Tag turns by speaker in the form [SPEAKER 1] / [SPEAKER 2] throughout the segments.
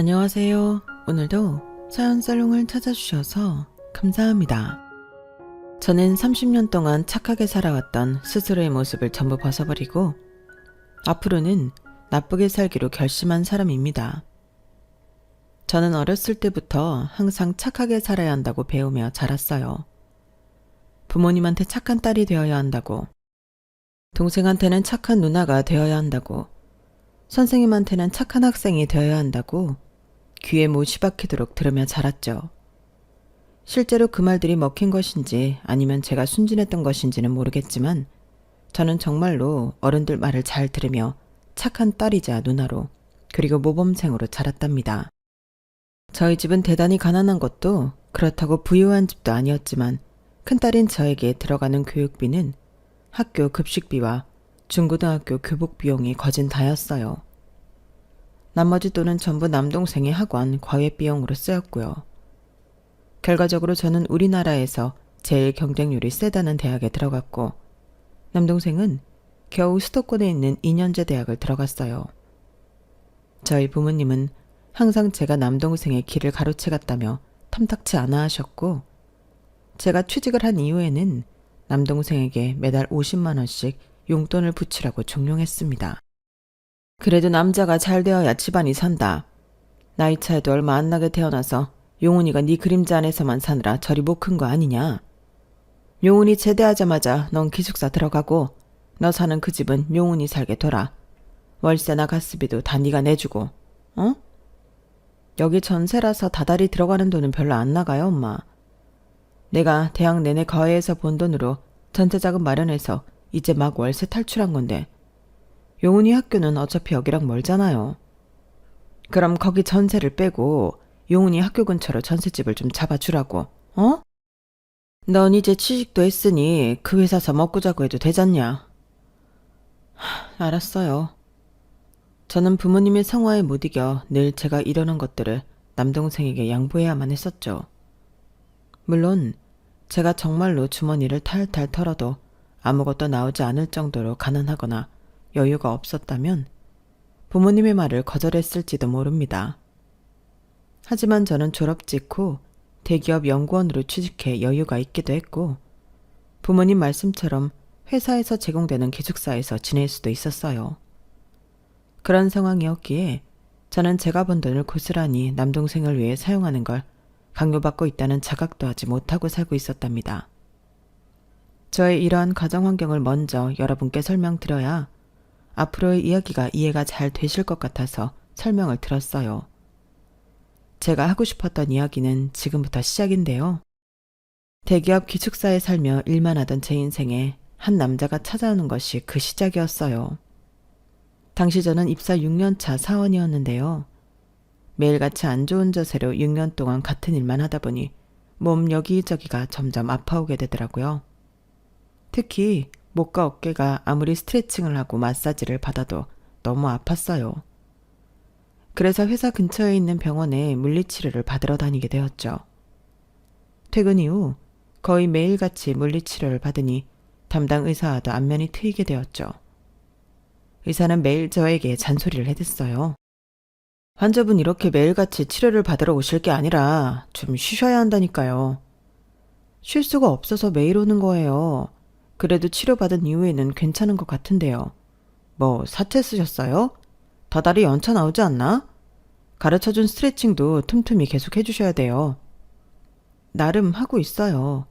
[SPEAKER 1] 안녕하세요. 오늘도 사연 살롱을 찾아주셔서 감사합니다. 저는 30년 동안 착하게 살아왔던 스스로의 모습을 전부 벗어버리고 앞으로는 나쁘게 살기로 결심한 사람입니다. 저는 어렸을 때부터 항상 착하게 살아야 한다고 배우며 자랐어요. 부모님한테 착한 딸이 되어야 한다고, 동생한테는 착한 누나가 되어야 한다고, 선생님한테는 착한 학생이 되어야 한다고 귀에 못이 박히도록 들으며 자랐죠. 실제로 그 말들이 먹힌 것인지 아니면 제가 순진했던 것인지는 모르겠지만 저는 정말로 어른들 말을 잘 들으며 착한 딸이자 누나로 그리고 모범생으로 자랐답니다. 저희 집은 대단히 가난한 것도 그렇다고 부유한 집도 아니었지만 큰딸인 저에게 들어가는 교육비는 학교 급식비와 중고등학교 교복 비용이 거진 다였어요. 나머지 돈은 전부 남동생의 학원 과외 비용으로 쓰였고요. 결과적으로 저는 우리나라에서 제일 경쟁률이 세다는 대학에 들어갔고 남동생은 겨우 수도권에 있는 2년제 대학을 들어갔어요. 저희 부모님은 항상 제가 남동생의 길을 가로채갔다며 탐탁치 않아 하셨고 제가 취직을 한 이후에는 남동생에게 매달 50만 원씩 용돈을 붙이라고 종용했습니다. 그래도 남자가 잘 되어야 집안이 산다. 나이 차이도 얼마 안 나게 태어나서 용훈이가 네 그림자 안에서만 사느라 저리 못 큰 거 아니냐. 용훈이 제대하자마자 넌 기숙사 들어가고 너 사는 그 집은 용훈이 살게 둬라. 월세나 가스비도 다 네가 내주고. 어? 여기 전세라서 다달이 들어가는 돈은 별로 안 나가요, 엄마. 내가 대학 내내 과외에서 본 돈으로 전세자금 마련해서 이제 막 월세 탈출한 건데 용훈이 학교는 어차피 여기랑 멀잖아요. 그럼 거기 전세를 빼고 용훈이 학교 근처로 전셋집을 좀 잡아주라고. 어? 넌 이제 취직도 했으니 그 회사서 먹고 자고 해도 되잖냐. 알았어요. 저는 부모님의 성화에 못 이겨 늘 제가 이러는 것들을 남동생에게 양보해야만 했었죠. 물론 제가 정말로 주머니를 탈탈 털어도 아무것도 나오지 않을 정도로 가난하거나 여유가 없었다면 부모님의 말을 거절했을지도 모릅니다. 하지만 저는 졸업 직후 대기업 연구원으로 취직해 여유가 있기도 했고 부모님 말씀처럼 회사에서 제공되는 기숙사에서 지낼 수도 있었어요. 그런 상황이었기에 저는 제가 번 돈을 고스란히 남동생을 위해 사용하는 걸 강요받고 있다는 자각도 하지 못하고 살고 있었답니다. 저의 이러한 가정 환경을 먼저 여러분께 설명드려야 앞으로의 이야기가 이해가 잘 되실 것 같아서 설명을 드렸어요. 제가 하고 싶었던 이야기는 지금부터 시작인데요. 대기업 기숙사에 살며 일만 하던 제 인생에 한 남자가 찾아오는 것이 그 시작이었어요. 당시 저는 입사 6년차 사원이었는데요. 매일같이 안 좋은 자세로 6년 동안 같은 일만 하다 보니 몸 여기저기가 점점 아파오게 되더라고요. 특히 목과 어깨가 아무리 스트레칭을 하고 마사지를 받아도 너무 아팠어요. 그래서 회사 근처에 있는 병원에 물리치료를 받으러 다니게 되었죠. 퇴근 이후 거의 매일같이 물리치료를 받으니 담당 의사와도 안면이 트이게 되었죠. 의사는 매일 저에게 잔소리를 해댔어요. 환자분 이렇게 매일같이 치료를 받으러 오실 게 아니라 좀 쉬셔야 한다니까요. 쉴 수가 없어서 매일 오는 거예요. 그래도 치료받은 이후에는 괜찮은 것 같은데요. 뭐 사채 쓰셨어요? 다달이 연차 나오지 않나? 가르쳐준 스트레칭도 틈틈이 계속 해주셔야 돼요. 나름 하고 있어요.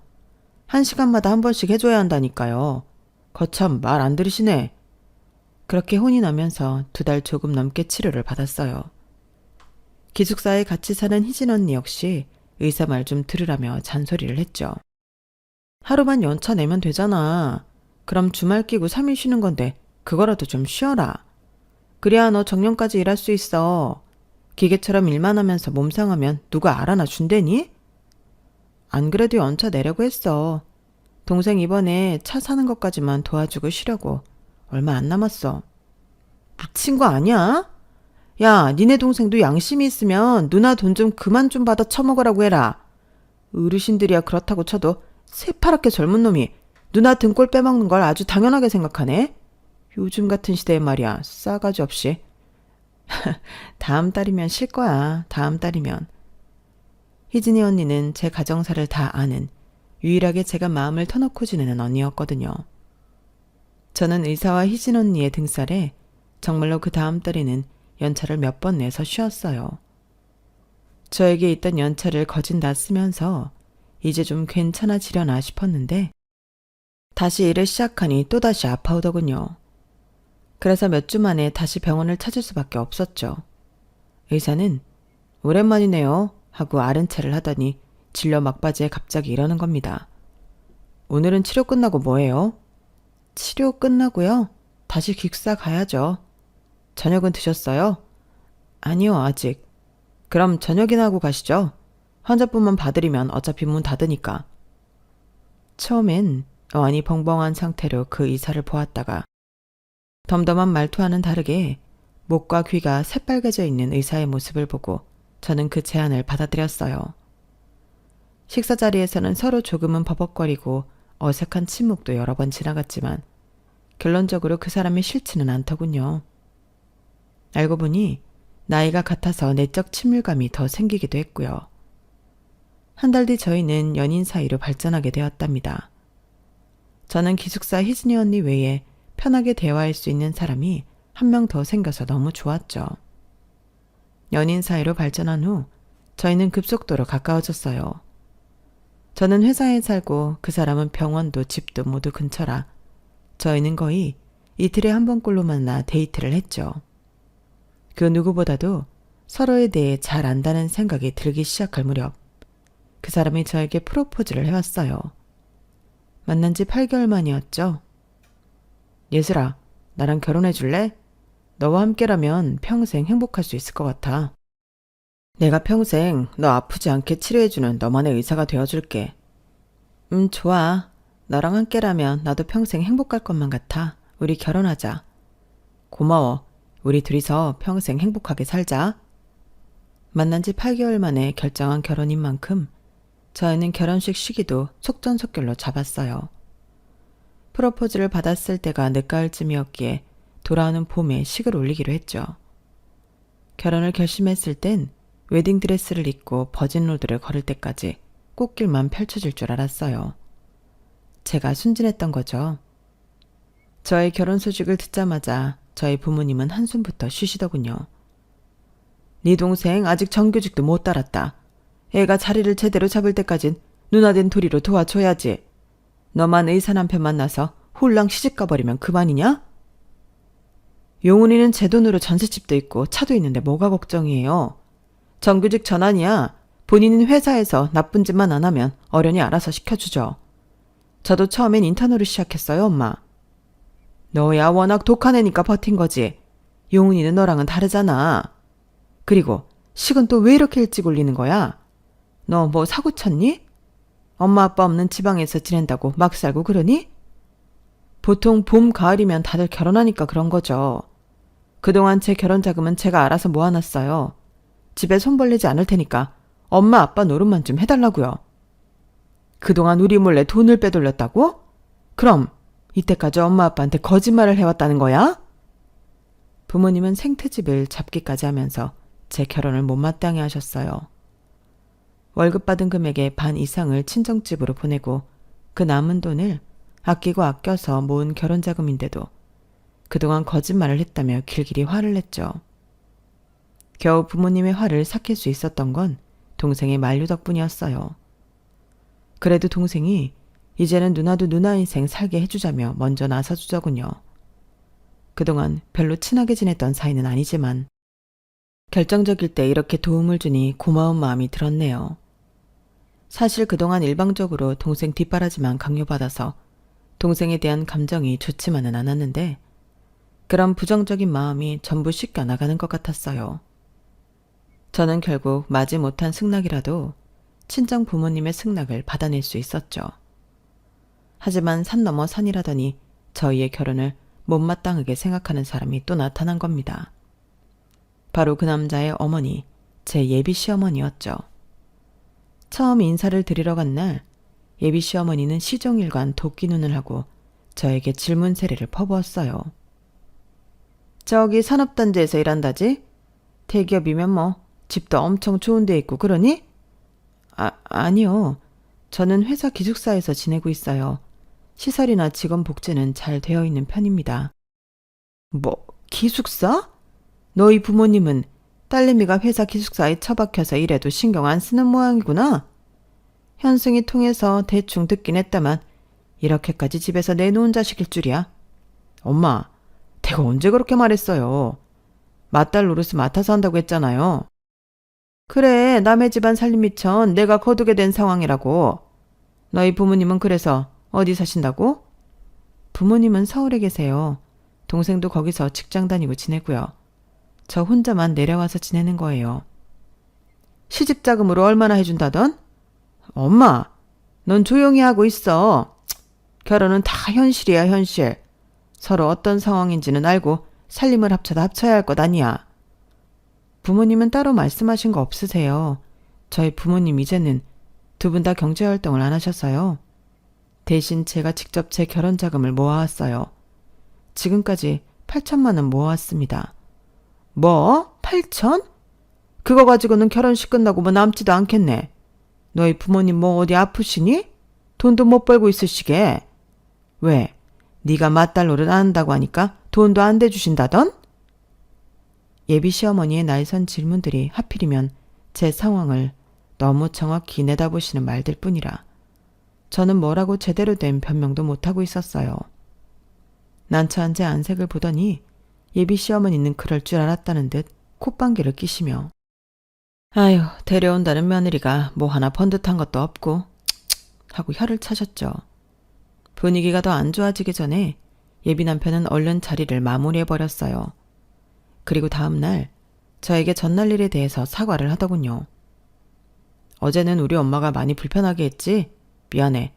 [SPEAKER 1] 1시간마다 한 번씩 해줘야 한다니까요. 거참 말 안 들으시네. 그렇게 혼이 나면서 2달 조금 넘게 치료를 받았어요. 기숙사에 같이 사는 희진 언니 역시 의사 말 좀 들으라며 잔소리를 했죠. 하루만 연차 내면 되잖아. 그럼 주말 끼고 3일 쉬는 건데 그거라도 좀 쉬어라. 그래야 너 정년까지 일할 수 있어. 기계처럼 일만 하면서 몸 상하면 누가 알아나 준대니? 안 그래도 연차 내려고 했어. 동생 이번에 차 사는 것까지만 도와주고 쉬려고. 얼마 안 남았어. 미친 거 아니야? 야, 니네 동생도 양심이 있으면 누나 돈 좀 그만 좀 받아 처먹으라고 해라. 어르신들이야 그렇다고 쳐도 새파랗게 젊은 놈이 누나 등골 빼먹는 걸 아주 당연하게 생각하네. 요즘 같은 시대에 말이야 싸가지 없이. 다음 달이면 쉴 거야. 다음 달이면. 희진이 언니는 제 가정사를 다 아는, 유일하게 제가 마음을 터놓고 지내는 언니였거든요. 저는 의사와 희진 언니의 등살에 정말로 그 다음 달에는 연차를 몇 번 내서 쉬었어요. 저에게 있던 연차를 거진 다 쓰면서 이제 좀 괜찮아지려나 싶었는데 다시 일을 시작하니 또다시 아파오더군요. 그래서 몇 주 만에 다시 병원을 찾을 수밖에 없었죠. 의사는 오랜만이네요 하고 아른 체를 하더니 진료 막바지에 갑자기 이러는 겁니다. 오늘은 치료 끝나고 뭐해요? 치료 끝나고요? 다시 기숙사 가야죠. 저녁은 드셨어요? 아니요, 아직. 그럼 저녁이나 하고 가시죠. 환자분만 봐드리면 어차피 문 닫으니까. 처음엔 어안이 벙벙한 상태로 그 의사를 보았다가 덤덤한 말투와는 다르게 목과 귀가 새빨개져 있는 의사의 모습을 보고 저는 그 제안을 받아들였어요. 식사 자리에서는 서로 조금은 버벅거리고 어색한 침묵도 여러 번 지나갔지만 결론적으로 그 사람이 싫지는 않더군요. 알고 보니 나이가 같아서 내적 친밀감이 더 생기기도 했고요. 한 달 뒤 저희는 연인 사이로 발전하게 되었답니다. 저는 기숙사 희진이 언니 외에 편하게 대화할 수 있는 사람이 한 명 더 생겨서 너무 좋았죠. 연인 사이로 발전한 후 저희는 급속도로 가까워졌어요. 저는 회사에 살고 그 사람은 병원도 집도 모두 근처라 저희는 거의 이틀에 한 번꼴로 만나 데이트를 했죠. 그 누구보다도 서로에 대해 잘 안다는 생각이 들기 시작할 무렵 그 사람이 저에게 프로포즈를 해왔어요. 만난 지 8개월 만이었죠. 예슬아, 나랑 결혼해 줄래? 너와 함께라면 평생 행복할 수 있을 것 같아. 내가 평생 너 아프지 않게 치료해주는 너만의 의사가 되어줄게. 좋아. 너랑 함께라면 나도 평생 행복할 것만 같아. 우리 결혼하자. 고마워. 우리 둘이서 평생 행복하게 살자. 만난 지 8개월 만에 결정한 결혼인 만큼 저희는 결혼식 시기도 속전속결로 잡았어요. 프로포즈를 받았을 때가 늦가을쯤이었기에 돌아오는 봄에 식을 올리기로 했죠. 결혼을 결심했을 땐 웨딩드레스를 입고 버진로드를 걸을 때까지 꽃길만 펼쳐질 줄 알았어요. 제가 순진했던 거죠. 저의 결혼 소식을 듣자마자 저희 부모님은 한숨부터 쉬시더군요. 네 동생 아직 정규직도 못 달았다. 애가 자리를 제대로 잡을 때까진 누나된 도리로 도와줘야지. 너만 의사 남편 만나서 홀랑 시집가 버리면 그만이냐? 용훈이는 제 돈으로 전셋집도 있고 차도 있는데 뭐가 걱정이에요. 정규직 전환이야. 본인은 회사에서 나쁜 짓만 안 하면 어련히 알아서 시켜주죠. 저도 처음엔 인턴으로 시작했어요, 엄마. 너야 워낙 독한 애니까 버틴 거지. 용훈이는 너랑은 다르잖아. 그리고 식은 또 왜 이렇게 일찍 올리는 거야? 너 뭐 사고 쳤니? 엄마 아빠 없는 지방에서 지낸다고 막 살고 그러니? 보통 봄, 가을이면 다들 결혼하니까 그런 거죠. 그동안 제 결혼 자금은 제가 알아서 모아놨어요. 집에 손 벌리지 않을 테니까 엄마 아빠 노릇만 좀 해달라고요. 그동안 우리 몰래 돈을 빼돌렸다고? 그럼 이때까지 엄마 아빠한테 거짓말을 해왔다는 거야? 부모님은 생트집을 잡기까지 하면서 제 결혼을 못마땅해 하셨어요. 월급 받은 금액의 반 이상을 친정집으로 보내고 그 남은 돈을 아끼고 아껴서 모은 결혼자금인데도 그동안 거짓말을 했다며 길길이 화를 냈죠. 겨우 부모님의 화를 삭힐 수 있었던 건 동생의 만류 덕분이었어요. 그래도 동생이 이제는 누나도 누나 인생 살게 해주자며 먼저 나서주더군요. 그동안 별로 친하게 지냈던 사이는 아니지만 결정적일 때 이렇게 도움을 주니 고마운 마음이 들었네요. 사실 그동안 일방적으로 동생 뒷바라지만 강요받아서 동생에 대한 감정이 좋지만은 않았는데 그런 부정적인 마음이 전부 씻겨나가는 것 같았어요. 저는 결국 마지못한 승낙이라도 친정 부모님의 승낙을 받아낼 수 있었죠. 하지만 산 넘어 산이라더니 저희의 결혼을 못마땅하게 생각하는 사람이 또 나타난 겁니다. 바로 그 남자의 어머니, 제 예비 시어머니였죠. 처음 인사를 드리러 간 날 예비 시어머니는 시종일관 도끼 눈을 하고 저에게 질문 세례를 퍼부었어요. 저기 산업단지에서 일한다지? 대기업이면 뭐 집도 엄청 좋은 데 있고 그러니? 아니요. 저는 회사 기숙사에서 지내고 있어요. 시설이나 직원 복지는 잘 되어 있는 편입니다. 뭐, 기숙사? 너희 부모님은 딸내미가 회사 기숙사에 처박혀서 일해도 신경 안 쓰는 모양이구나. 현승이 통해서 대충 듣긴 했다만 이렇게까지 집에서 내놓은 자식일 줄이야. 엄마, 내가 언제 그렇게 말했어요. 맏딸 노릇을 맡아서 한다고 했잖아요. 그래, 남의 집안 살림미천 내가 거두게 된 상황이라고. 너희 부모님은 그래서 어디 사신다고? 부모님은 서울에 계세요. 동생도 거기서 직장 다니고 지내고요. 저 혼자만 내려와서 지내는 거예요. 시집자금으로 얼마나 해준다던? 엄마, 넌 조용히 하고 있어. 결혼은 다 현실이야, 현실. 서로 어떤 상황인지는 알고 살림을 합쳐다 합쳐야 할 것 아니야. 부모님은 따로 말씀하신 거 없으세요. 저희 부모님 이제는 두 분 다 경제활동을 안 하셨어요. 대신 제가 직접 제 결혼자금을 모아왔어요. 지금까지 8천만 원 모아왔습니다. 뭐? 8천? 그거 가지고는 결혼식 끝나고 뭐 남지도 않겠네. 너희 부모님 뭐 어디 아프시니? 돈도 못 벌고 있으시게. 왜? 네가 맏딸 노릇 안 한다고 하니까 돈도 안 대주신다던? 예비 시어머니의 날선 질문들이 하필이면 제 상황을 너무 정확히 내다보시는 말들 뿐이라 저는 뭐라고 제대로 된 변명도 못하고 있었어요. 난처한 제 안색을 보더니 예비 시어머니는 그럴 줄 알았다는 듯 콧방귀를 끼시며 아유, 데려온다는 며느리가 뭐 하나 번듯한 것도 없고 하고 혀를 차셨죠. 분위기가 더 안 좋아지기 전에 예비 남편은 얼른 자리를 마무리해버렸어요. 그리고 다음날 저에게 전날 일에 대해서 사과를 하더군요. 어제는 우리 엄마가 많이 불편하게 했지? 미안해.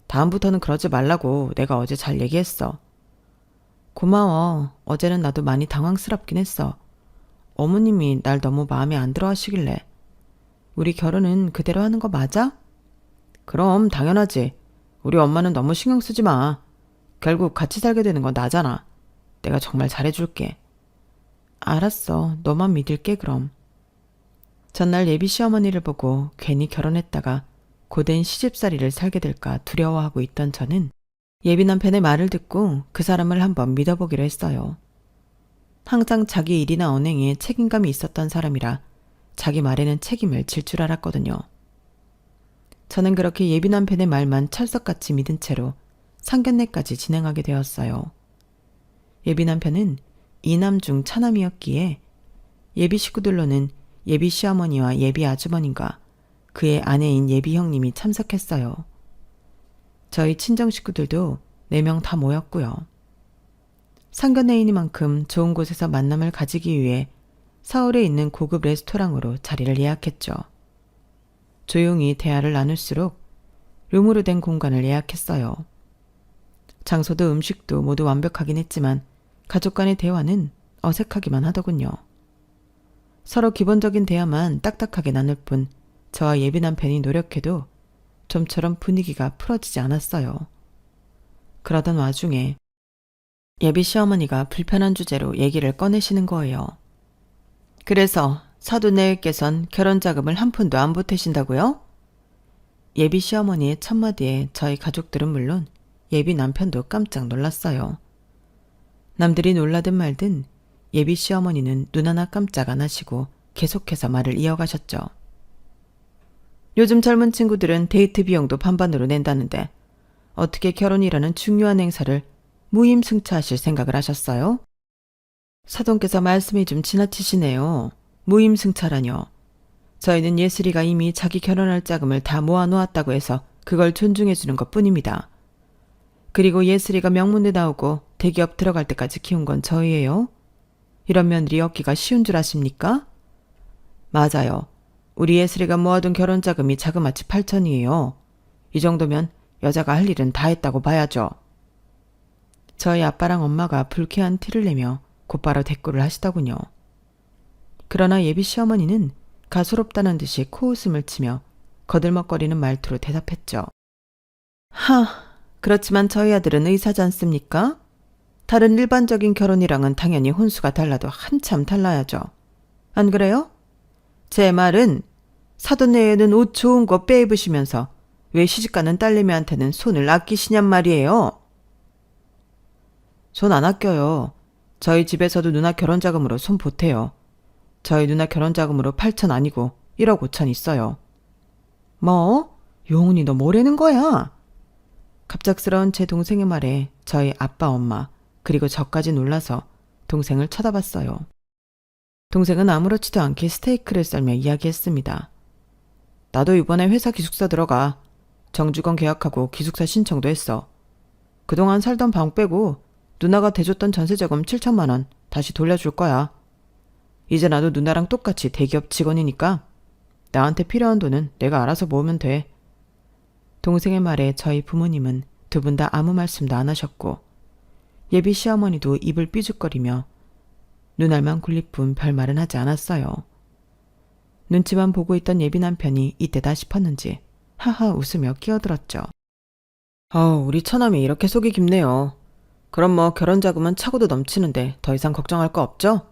[SPEAKER 1] 다음부터는 그러지 말라고 내가 어제 잘 얘기했어. 고마워. 어제는 나도 많이 당황스럽긴 했어. 어머님이 날 너무 마음에 안 들어 하시길래. 우리 결혼은 그대로 하는 거 맞아? 그럼 당연하지. 우리 엄마는 너무 신경 쓰지 마. 결국 같이 살게 되는 건 나잖아. 내가 정말 잘해줄게. 알았어. 너만 믿을게 그럼. 전날 예비 시어머니를 보고 괜히 결혼했다가 고된 시집살이를 살게 될까 두려워하고 있던 저는 예비 남편의 말을 듣고 그 사람을 한번 믿어보기로 했어요. 항상 자기 일이나 언행에 책임감이 있었던 사람이라 자기 말에는 책임을 질 줄 알았거든요. 저는 그렇게 예비 남편의 말만 철석같이 믿은 채로 상견례까지 진행하게 되었어요. 예비 남편은 이남 중 차남이었기에 예비 식구들로는 예비 시어머니와 예비 아주머니가 그의 아내인 예비 형님이 참석했어요. 저희 친정 식구들도 4명 다 모였고요. 상견례이니만큼 좋은 곳에서 만남을 가지기 위해 서울에 있는 고급 레스토랑으로 자리를 예약했죠. 조용히 대화를 나눌수록 룸으로 된 공간을 예약했어요. 장소도 음식도 모두 완벽하긴 했지만 가족 간의 대화는 어색하기만 하더군요. 서로 기본적인 대화만 딱딱하게 나눌 뿐 저와 예비 남편이 노력해도 좀처럼 분위기가 풀어지지 않았어요. 그러던 와중에 예비 시어머니가 불편한 주제로 얘기를 꺼내시는 거예요. 그래서 사돈네께선 결혼자금을 한 푼도 안 보태신다고요? 예비 시어머니의 첫마디에 저희 가족들은 물론 예비 남편도 깜짝 놀랐어요. 남들이 놀라든 말든 예비 시어머니는 눈 하나 깜짝 안 하시고 계속해서 말을 이어가셨죠. 요즘 젊은 친구들은 데이트 비용도 반반으로 낸다는데 어떻게 결혼이라는 중요한 행사를 무임승차하실 생각을 하셨어요? 사돈께서 말씀이 좀 지나치시네요. 무임승차라뇨. 저희는 예슬이가 이미 자기 결혼할 자금을 다 모아놓았다고 해서 그걸 존중해주는 것뿐입니다. 그리고 예슬이가 명문대 나오고 대기업 들어갈 때까지 키운 건 저희예요. 이런 며느리 얻기가 쉬운 줄 아십니까? 맞아요. 우리 예슬이가 모아둔 결혼자금이 자그마치 8천이에요. 이 정도면 여자가 할 일은 다 했다고 봐야죠. 저희 아빠랑 엄마가 불쾌한 티를 내며 곧바로 대꾸를 하시더군요. 그러나 예비 시어머니는 가소롭다는 듯이 코웃음을 치며 거들먹거리는 말투로 대답했죠. 그렇지만 저희 아들은 의사지 않습니까? 다른 일반적인 결혼이랑은 당연히 혼수가 달라도 한참 달라야죠. 안 그래요? 제 말은 사돈 내에는 옷 좋은 거 빼입으시면서 왜 시집가는 딸내미한테는 손을 아끼시냔 말이에요. 손 안 아껴요. 저희 집에서도 누나 결혼자금으로 손 보태요. 저희 누나 결혼자금으로 8천 아니고 1억 5천 있어요. 뭐? 용훈이 너 뭐라는 거야? 갑작스러운 제 동생의 말에 저희 아빠 엄마 그리고 저까지 놀라서 동생을 쳐다봤어요. 동생은 아무렇지도 않게 스테이크를 썰며 이야기했습니다. 나도 이번에 회사 기숙사 들어가. 정직원 계약하고 기숙사 신청도 했어. 그동안 살던 방 빼고 누나가 대줬던 전세자금 7천만 원 다시 돌려줄 거야. 이제 나도 누나랑 똑같이 대기업 직원이니까 나한테 필요한 돈은 내가 알아서 모으면 돼. 동생의 말에 저희 부모님은 두 분 다 아무 말씀도 안 하셨고 예비 시어머니도 입을 삐죽거리며 눈알만 굴릴 뿐 별말은 하지 않았어요. 눈치만 보고 있던 예비 남편이 이때다 싶었는지 하하 웃으며 끼어들었죠. 우리 처남이 이렇게 속이 깊네요. 그럼 뭐 결혼자금은 차고도 넘치는데 더 이상 걱정할 거 없죠?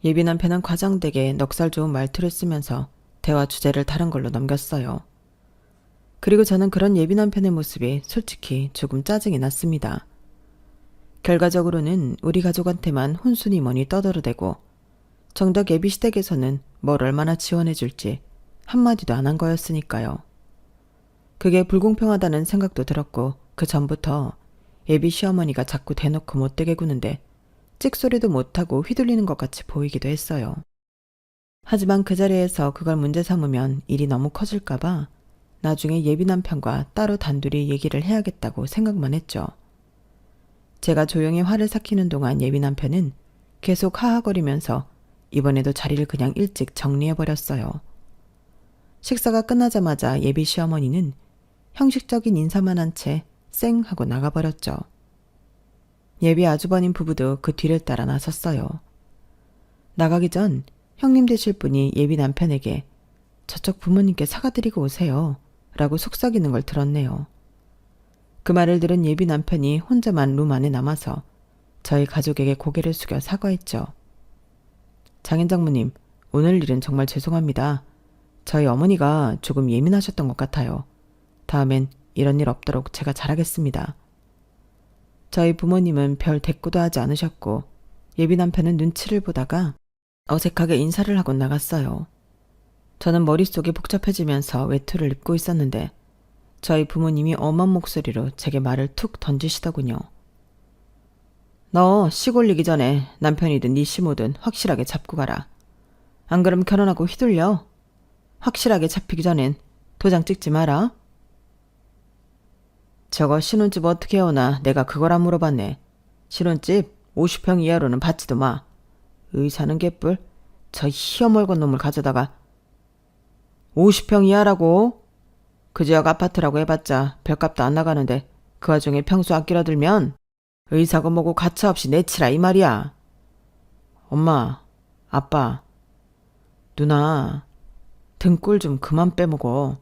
[SPEAKER 1] 예비 남편은 과장되게 넉살 좋은 말투를 쓰면서 대화 주제를 다른 걸로 넘겼어요. 그리고 저는 그런 예비 남편의 모습이 솔직히 조금 짜증이 났습니다. 결과적으로는 우리 가족한테만 혼순이 뭐니 떠들어대고 정작 예비 시댁에서는 뭘 얼마나 지원해줄지 한마디도 안 한 거였으니까요. 그게 불공평하다는 생각도 들었고 그 전부터 예비 시어머니가 자꾸 대놓고 못되게 구는데 찍소리도 못하고 휘둘리는 것 같이 보이기도 했어요. 하지만 그 자리에서 그걸 문제 삼으면 일이 너무 커질까봐 나중에 예비 남편과 따로 단둘이 얘기를 해야겠다고 생각만 했죠. 제가 조용히 화를 삭히는 동안 예비 남편은 계속 하하거리면서 이번에도 자리를 그냥 일찍 정리해버렸어요. 식사가 끝나자마자 예비 시어머니는 형식적인 인사만 한 채 쌩 하고 나가버렸죠. 예비 아주버님 부부도 그 뒤를 따라 나섰어요. 나가기 전 형님 되실 분이 예비 남편에게 저쪽 부모님께 사과드리고 오세요 라고 속삭이는 걸 들었네요. 그 말을 들은 예비 남편이 혼자만 룸 안에 남아서 저희 가족에게 고개를 숙여 사과했죠. 장인 장모님, 오늘 일은 정말 죄송합니다. 저희 어머니가 조금 예민하셨던 것 같아요. 다음엔 이런 일 없도록 제가 잘하겠습니다. 저희 부모님은 별 대꾸도 하지 않으셨고 예비 남편은 눈치를 보다가 어색하게 인사를 하고 나갔어요. 저는 머릿속이 복잡해지면서 외투를 입고 있었는데 저희 부모님이 엄한 목소리로 제게 말을 툭 던지시더군요. 너 시골리기 전에 남편이든 네 시모든 확실하게 잡고 가라. 안 그럼 결혼하고 휘둘려. 확실하게 잡히기 전엔 도장 찍지 마라. 저거 신혼집 어떻게 해오나 내가 그걸 안 물어봤네. 신혼집 50평 이하로는 받지도 마. 의사는 개뿔. 저 희어멀건 놈을 가져다가 50평 이하라고? 그 지역 아파트라고 해봤자 별값도 안 나가는데 그 와중에 평수 아끼려 들면 의사고 뭐고 가차없이 내치라 이 말이야. 엄마, 아빠, 누나 등골 좀 그만 빼먹어.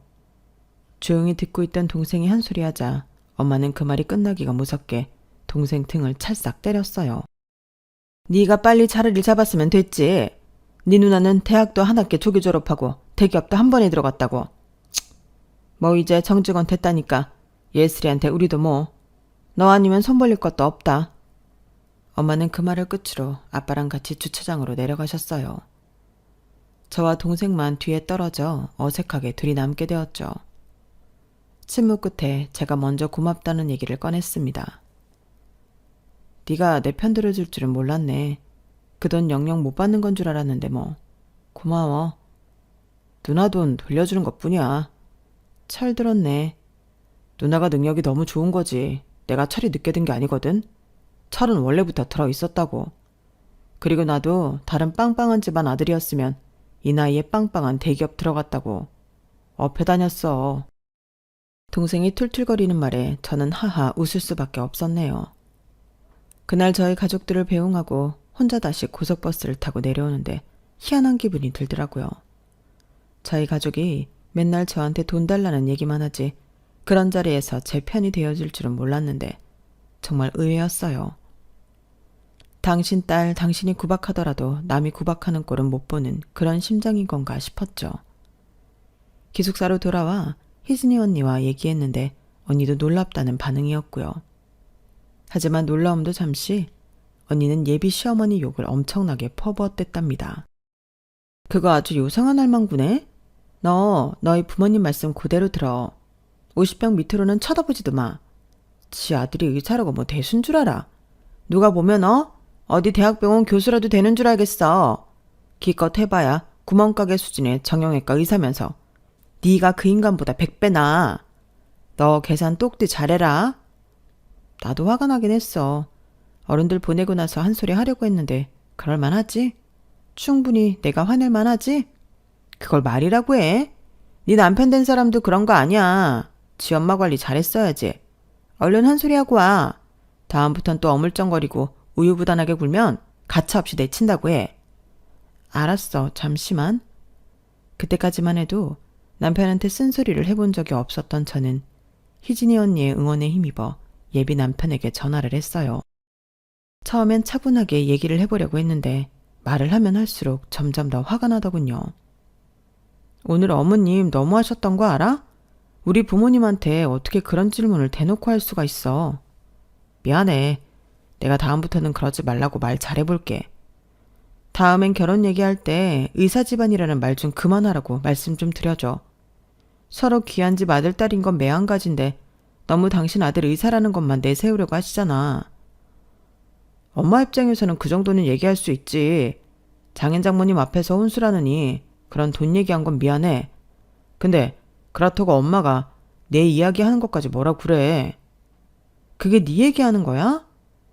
[SPEAKER 1] 조용히 듣고 있던 동생이 한 소리 하자 엄마는 그 말이 끝나기가 무섭게 동생 등을 찰싹 때렸어요. 네가 빨리 자리를 잡았으면 됐지. 네 누나는 대학도 한 학기 조기 졸업하고 대기업도 한 번에 들어갔다고. 뭐 이제 정직원 됐다니까 예슬이한테 우리도 뭐. 너 아니면 손 벌릴 것도 없다. 엄마는 그 말을 끝으로 아빠랑 같이 주차장으로 내려가셨어요. 저와 동생만 뒤에 떨어져 어색하게 둘이 남게 되었죠. 침묵 끝에 제가 먼저 고맙다는 얘기를 꺼냈습니다. 네가 내 편 들어줄 줄은 몰랐네. 그 돈 영영 못 받는 건 줄 알았는데 뭐. 고마워. 누나 돈 돌려주는 것뿐이야. 철 들었네. 누나가 능력이 너무 좋은 거지. 내가 철이 늦게 든 게 아니거든. 철은 원래부터 들어있었다고. 그리고 나도 다른 빵빵한 집안 아들이었으면 이 나이에 빵빵한 대기업 들어갔다고. 업해 다녔어. 동생이 툴툴거리는 말에 저는 하하 웃을 수밖에 없었네요. 그날 저희 가족들을 배웅하고 혼자 다시 고속버스를 타고 내려오는데 희한한 기분이 들더라고요. 저희 가족이 맨날 저한테 돈 달라는 얘기만 하지 그런 자리에서 제 편이 되어줄 줄은 몰랐는데 정말 의외였어요. 당신 딸 당신이 구박하더라도 남이 구박하는 꼴은 못 보는 그런 심정인 건가 싶었죠. 기숙사로 돌아와 희진이 언니와 얘기했는데 언니도 놀랍다는 반응이었고요. 하지만 놀라움도 잠시 언니는 예비 시어머니 욕을 엄청나게 퍼부었댔답니다. 그거 아주 요상한 할망구네? 너희 부모님 말씀 그대로 들어. 50병 밑으로는 쳐다보지도 마. 지 아들이 의사라고 뭐 대수인 줄 알아. 누가 보면 어디 대학병원 교수라도 되는 줄 알겠어. 기껏 해봐야 구멍가게 수준의 정형외과 의사면서 네가 그 인간보다 100배 나아. 너 계산 똑띠 잘해라. 나도 화가 나긴 했어. 어른들 보내고 나서 한 소리 하려고 했는데 그럴만하지? 충분히 내가 화낼만 하지? 그걸 말이라고 해? 네 남편 된 사람도 그런 거 아니야. 지 엄마 관리 잘했어야지. 얼른 한 소리 하고 와. 다음부턴 또 어물쩡거리고 우유부단하게 굴면 가차없이 내친다고 해. 알았어. 잠시만. 그때까지만 해도 남편한테 쓴소리를 해본 적이 없었던 저는 희진이 언니의 응원에 힘입어 예비 남편에게 전화를 했어요. 처음엔 차분하게 얘기를 해보려고 했는데 말을 하면 할수록 점점 더 화가 나더군요. 오늘 어머님 너무하셨던 거 알아? 우리 부모님한테 어떻게 그런 질문을 대놓고 할 수가 있어. 미안해. 내가 다음부터는 그러지 말라고 말 잘해볼게. 다음엔 결혼 얘기할 때 의사 집안이라는 말 좀 그만하라고 말씀 좀 드려줘. 서로 귀한 집 아들딸인 건 매한가지인데 너무 당신 아들 의사라는 것만 내세우려고 하시잖아. 엄마 입장에서는 그 정도는 얘기할 수 있지. 장인 장모님 앞에서 혼술하느니 그런 돈 얘기한 건 미안해. 근데 그렇다고 엄마가 내 이야기하는 것까지 뭐라 그래. 그게 네 얘기하는 거야?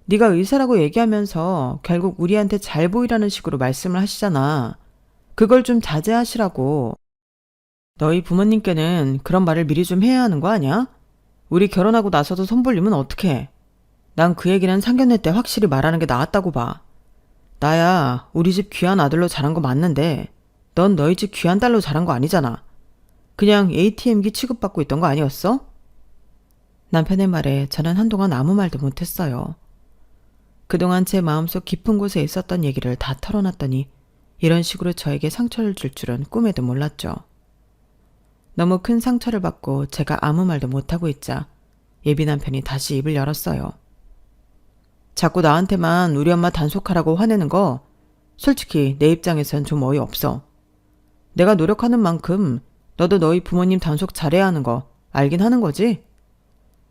[SPEAKER 1] 네가 의사라고 얘기하면서 결국 우리한테 잘 보이라는 식으로 말씀을 하시잖아. 그걸 좀 자제하시라고. 너희 부모님께는 그런 말을 미리 좀 해야 하는 거 아니야? 우리 결혼하고 나서도 손벌리면 어떡해. 난 그 얘기는 상견례 때 확실히 말하는 게 나았다고 봐. 나야 우리 집 귀한 아들로 자란 거 맞는데 넌 너희 집 귀한 딸로 자란 거 아니잖아. 그냥 ATM기 취급받고 있던 거 아니었어? 남편의 말에 저는 한동안 아무 말도 못했어요. 그동안 제 마음속 깊은 곳에 있었던 얘기를 다 털어놨더니 이런 식으로 저에게 상처를 줄 줄은 꿈에도 몰랐죠. 너무 큰 상처를 받고 제가 아무 말도 못하고 있자 예비 남편이 다시 입을 열었어요. 자꾸 나한테만 우리 엄마 단속하라고 화내는 거 솔직히 내 입장에선 좀 어이없어. 내가 노력하는 만큼 너도 너희 부모님 단속 잘해야 하는 거 알긴 하는 거지?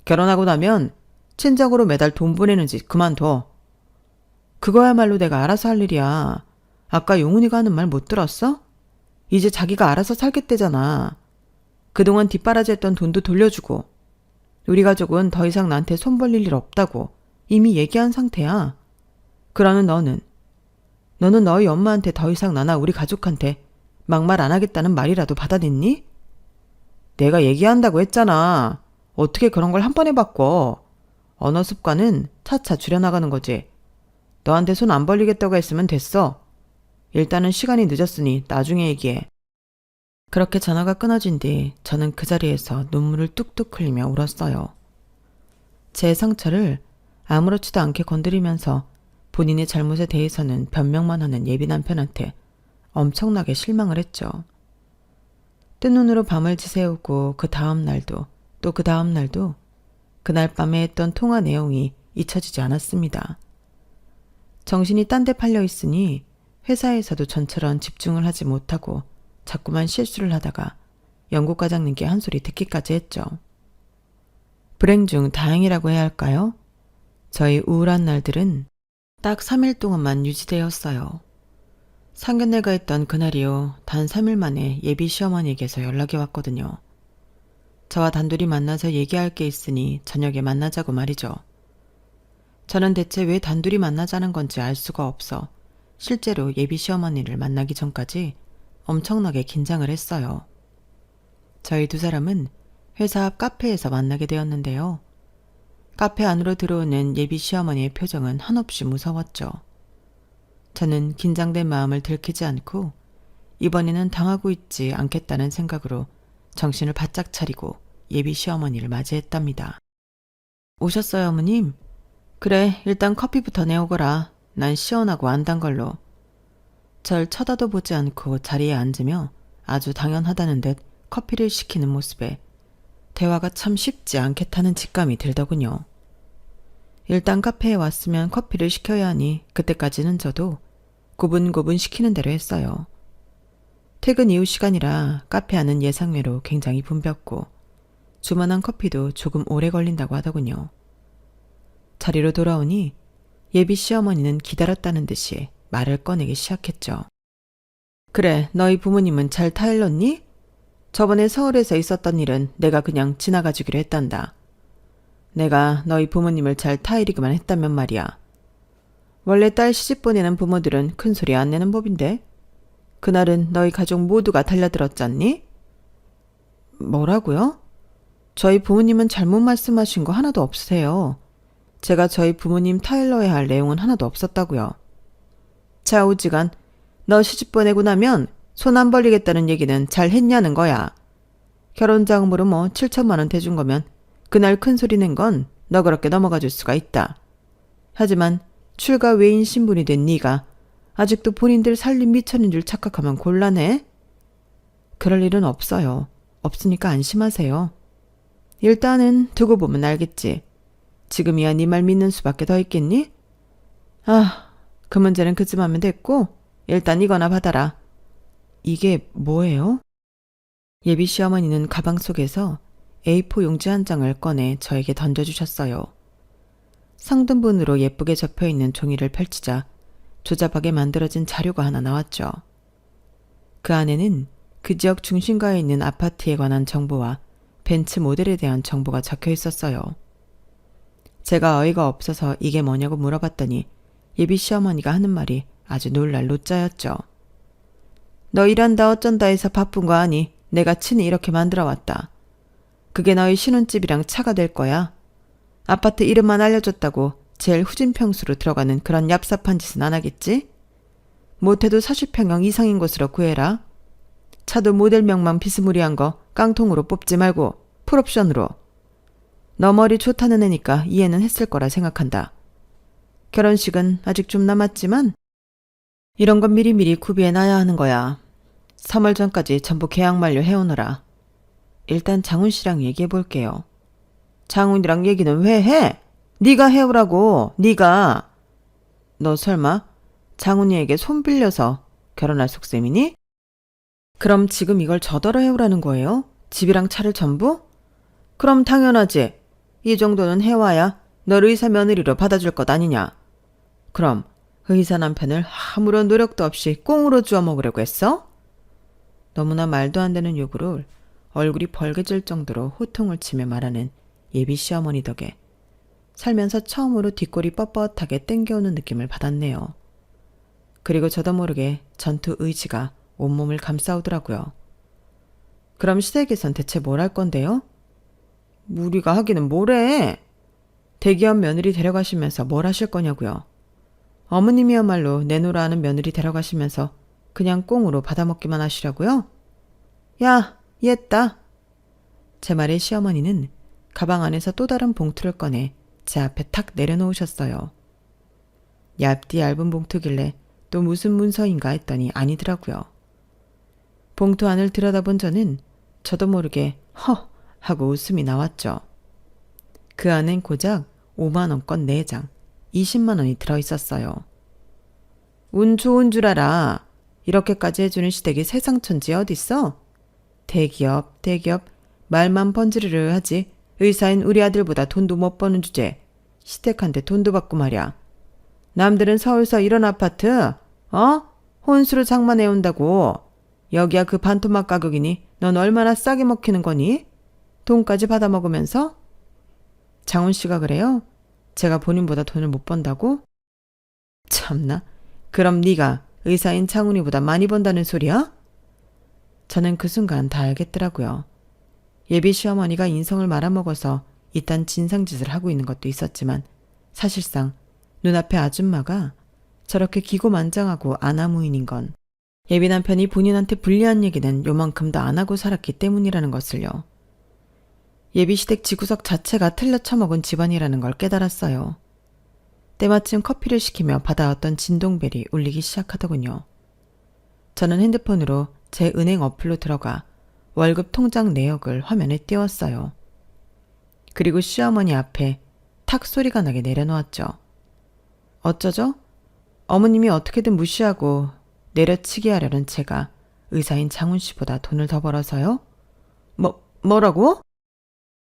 [SPEAKER 1] 결혼하고 나면 친정으로 매달 돈 보내는 짓 그만둬. 그거야말로 내가 알아서 할 일이야. 아까 용훈이가 하는 말 못 들었어? 이제 자기가 알아서 살겠대잖아. 그동안 뒷바라지했던 돈도 돌려주고 우리 가족은 더 이상 나한테 손 벌릴 일 없다고 이미 얘기한 상태야. 그러는 너는 너희 엄마한테 더 이상 나나 우리 가족한테 막말 안 하겠다는 말이라도 받아냈니? 내가 얘기한다고 했잖아. 어떻게 그런 걸 한 번에 바꿔. 언어 습관은 차차 줄여나가는 거지. 너한테 손 안 벌리겠다고 했으면 됐어. 일단은 시간이 늦었으니 나중에 얘기해. 그렇게 전화가 끊어진 뒤 저는 그 자리에서 눈물을 뚝뚝 흘리며 울었어요. 제 상처를 아무렇지도 않게 건드리면서 본인의 잘못에 대해서는 변명만 하는 예비 남편한테 엄청나게 실망을 했죠. 뜬 눈으로 밤을 지새우고 그 다음 날도 또 그 다음 날도 그날 밤에 했던 통화 내용이 잊혀지지 않았습니다. 정신이 딴 데 팔려 있으니 회사에서도 전처럼 집중을 하지 못하고 자꾸만 실수를 하다가 영국 과장님께 한 소리 듣기까지 했죠. 불행 중 다행이라고 해야 할까요? 저희 우울한 날들은 딱 3일 동안만 유지되었어요. 상견례가 있던 그날이요. 단 3일 만에 예비 시어머니에게서 연락이 왔거든요. 저와 단둘이 만나서 얘기할 게 있으니 저녁에 만나자고 말이죠. 저는 대체 왜 단둘이 만나자는 건지 알 수가 없어 실제로 예비 시어머니를 만나기 전까지 엄청나게 긴장을 했어요. 저희 두 사람은 회사 앞 카페에서 만나게 되었는데요. 카페 안으로 들어오는 예비 시어머니의 표정은 한없이 무서웠죠. 저는 긴장된 마음을 들키지 않고 이번에는 당하고 있지 않겠다는 생각으로 정신을 바짝 차리고 예비 시어머니를 맞이했답니다. 오셨어요, 어머님? 그래, 일단 커피부터 내오거라. 난 시원하고 안단 걸로. 절 쳐다도 보지 않고 자리에 앉으며 아주 당연하다는 듯 커피를 시키는 모습에 대화가 참 쉽지 않겠다는 직감이 들더군요. 일단 카페에 왔으면 커피를 시켜야 하니 그때까지는 저도 고분고분 시키는 대로 했어요. 퇴근 이후 시간이라 카페 안은 예상외로 굉장히 붐볐고 주문한 커피도 조금 오래 걸린다고 하더군요. 자리로 돌아오니 예비 시어머니는 기다렸다는 듯이 말을 꺼내기 시작했죠. 그래, 너희 부모님은 잘 타일렀니? 저번에 서울에서 있었던 일은 내가 그냥 지나가주기로 했단다. 내가 너희 부모님을 잘 타이르기만 했다면 말이야. 원래 딸 시집 보내는 부모들은 큰 소리 안 내는 법인데 그날은 너희 가족 모두가 달려들었잖니? 뭐라고요? 저희 부모님은 잘못 말씀하신 거 하나도 없으세요. 제가 저희 부모님 타일러야 할 내용은 하나도 없었다고요. 자, 오지간 너 시집 보내고 나면 손 안 벌리겠다는 얘기는 잘 했냐는 거야. 결혼자금으로 뭐 7천만 원 대준 거면 그날 큰 소리 낸 건 너그럽게 넘어가 줄 수가 있다. 하지만 출가 외인 신분이 된 네가 아직도 본인들 살림 미천인 줄 착각하면 곤란해? 그럴 일은 없어요. 없으니까 안심하세요. 일단은 두고 보면 알겠지. 지금이야 네 말 믿는 수밖에 더 있겠니? 아, 그 문제는 그쯤 하면 됐고 일단 이거나 받아라. 이게 뭐예요? 예비 시어머니는 가방 속에서 A4 용지 한 장을 꺼내 저에게 던져주셨어요. 상등분으로 예쁘게 접혀있는 종이를 펼치자 조잡하게 만들어진 자료가 하나 나왔죠. 그 안에는 그 지역 중심가에 있는 아파트에 관한 정보와 벤츠 모델에 대한 정보가 적혀 있었어요. 제가 어이가 없어서 이게 뭐냐고 물어봤더니 예비 시어머니가 하는 말이 아주 놀랄 노자였죠. 너 일한다 어쩐다 해서 바쁜 거 아니 내가 친히 이렇게 만들어 왔다. 그게 너희 신혼집이랑 차가 될 거야. 아파트 이름만 알려줬다고 제일 후진 평수로 들어가는 그런 얍삽한 짓은 안 하겠지? 못해도 40평형 이상인 곳으로 구해라. 차도 모델명만 비스무리한 거 깡통으로 뽑지 말고 풀옵션으로. 너 머리 좋다는 애니까 이해는 했을 거라 생각한다. 결혼식은 아직 좀 남았지만 이런 건 미리미리 구비해놔야 하는 거야. 3월 전까지 전부 계약 만료 해오너라. 일단 장훈 씨랑 얘기해 볼게요. 장훈이랑 얘기는 왜 해? 네가 해오라고. 네가. 너 설마 장훈이에게 손 빌려서 결혼할 속셈이니? 그럼 지금 이걸 저더러 해오라는 거예요? 집이랑 차를 전부? 그럼 당연하지. 이 정도는 해와야 널 의사 며느리로 받아줄 것 아니냐. 그럼 의사 남편을 아무런 노력도 없이 꽁으로 주워 먹으려고 했어? 너무나 말도 안 되는 요구를 얼굴이 벌개질 정도로 호통을 치며 말하는 예비 시어머니 덕에 살면서 처음으로 뒷골이 뻣뻣하게 땡겨오는 느낌을 받았네요. 그리고 저도 모르게 전투 의지가 온몸을 감싸오더라고요. 그럼 시댁에선 대체 뭘 할 건데요? 우리가 하기는 뭐래? 대기업 며느리 데려가시면서 뭘 하실 거냐고요. 어머님이야말로 내놓으라 하는 며느리 데려가시면서 그냥 꽁으로 받아먹기만 하시라고요? 야, 옛다. 제 말에 시어머니는 가방 안에서 또 다른 봉투를 꺼내 제 앞에 탁 내려놓으셨어요. 얇디 얇은 봉투길래 또 무슨 문서인가 했더니 아니더라고요. 봉투 안을 들여다본 저는 저도 모르게 허 하고 웃음이 나왔죠. 그 안엔 고작 5만원권 4장 20만원이 들어있었어요. 운 좋은 줄 알아. 이렇게까지 해주는 시댁이 세상천지에 어딨어? 대기업 말만 번지르르 하지 의사인 우리 아들보다 돈도 못 버는 주제 시댁한테 돈도 받고 말이야. 남들은 서울서 이런 아파트 혼수로 장만해온다고. 여기야 그 반토막 가격이니 넌 얼마나 싸게 먹히는 거니? 돈까지 받아먹으면서? 장훈 씨가 그래요? 제가 본인보다 돈을 못 번다고? 참나. 그럼 네가 의사인 장훈이보다 많이 번다는 소리야? 저는 그 순간 다 알겠더라고요. 예비 시어머니가 인성을 말아먹어서 이딴 진상짓을 하고 있는 것도 있었지만 사실상 눈앞에 아줌마가 저렇게 기고만장하고 아나무인인 건 예비 남편이 본인한테 불리한 얘기는 요만큼도 안 하고 살았기 때문이라는 것을요. 예비 시댁 지구석 자체가 틀려 처먹은 집안이라는 걸 깨달았어요. 때마침 커피를 시키며 받아왔던 진동벨이 울리기 시작하더군요. 저는 핸드폰으로 제 은행 어플로 들어가 월급 통장 내역을 화면에 띄웠어요. 그리고 시어머니 앞에 탁 소리가 나게 내려놓았죠. 어쩌죠? 어머님이 어떻게든 무시하고 내려치게 하려는 제가 의사인 장훈 씨보다 돈을 더 벌어서요? 뭐라고?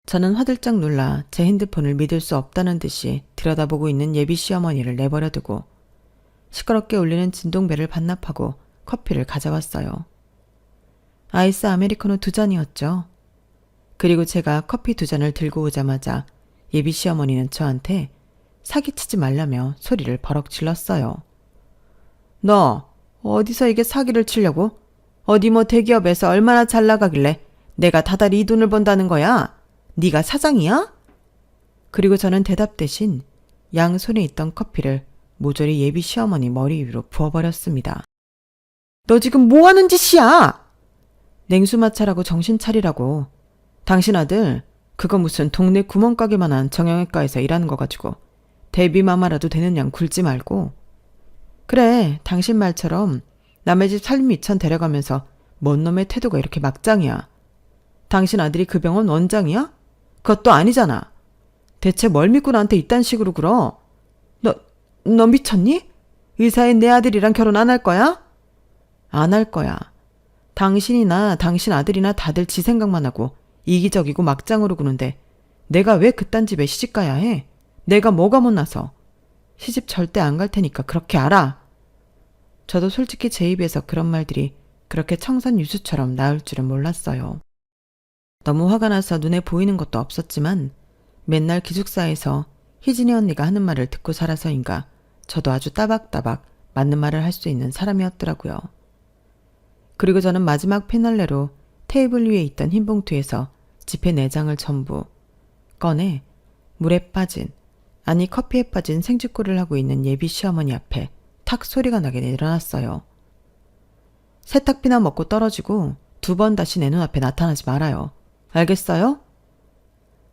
[SPEAKER 1] 저는 화들짝 놀라 제 핸드폰을 믿을 수 없다는 듯이 들여다보고 있는 예비 시어머니를 내버려두고 시끄럽게 울리는 진동벨을 반납하고 커피를 가져왔어요. 아이스 아메리카노 2잔이었죠. 그리고 제가 커피 2잔을 들고 오자마자 예비 시어머니는 저한테 사기치지 말라며 소리를 버럭 질렀어요. 너 어디서 이게 사기를 치려고? 어디 뭐 대기업에서 얼마나 잘 나가길래 내가 다달이 이 돈을 번다는 거야? 네가 사장이야? 그리고 저는 대답 대신 양손에 있던 커피를 모조리 예비 시어머니 머리 위로 부어버렸습니다. 너 지금 뭐 하는 짓이야? 냉수마찰하고 정신 차리라고. 당신 아들 그거 무슨 동네 구멍가게만한 정형외과에서 일하는 거 가지고 데뷔마마라도 되는 양 굴지 말고. 그래, 당신 말처럼 남의 집 살림미천 데려가면서 뭔 놈의 태도가 이렇게 막장이야. 당신 아들이 그 병원 원장이야? 그것도 아니잖아. 대체 뭘 믿고 나한테 이딴 식으로 굴어? 너 미쳤니? 의사인 내 아들이랑 결혼 안 할 거야? 안 할 거야. 당신이나 당신 아들이나 다들 지 생각만 하고 이기적이고 막장으로 구는데 내가 왜 그딴 집에 시집 가야 해? 내가 뭐가 못나서. 시집 절대 안 갈 테니까 그렇게 알아. 저도 솔직히 제 입에서 그런 말들이 그렇게 청산유수처럼 나올 줄은 몰랐어요. 너무 화가 나서 눈에 보이는 것도 없었지만 맨날 기숙사에서 희진이 언니가 하는 말을 듣고 살아서인가 저도 아주 따박따박 맞는 말을 할 수 있는 사람이었더라고요. 그리고 저는 마지막 피날레로 테이블 위에 있던 흰 봉투에서 지폐 4장을 전부 꺼내 물에 빠진, 아니 커피에 빠진 생쥐꼴을 하고 있는 예비 시어머니 앞에 탁 소리가 나게 내려놨어요. 세탁비나 먹고 떨어지고 2번 다시 내 눈앞에 나타나지 말아요. 알겠어요?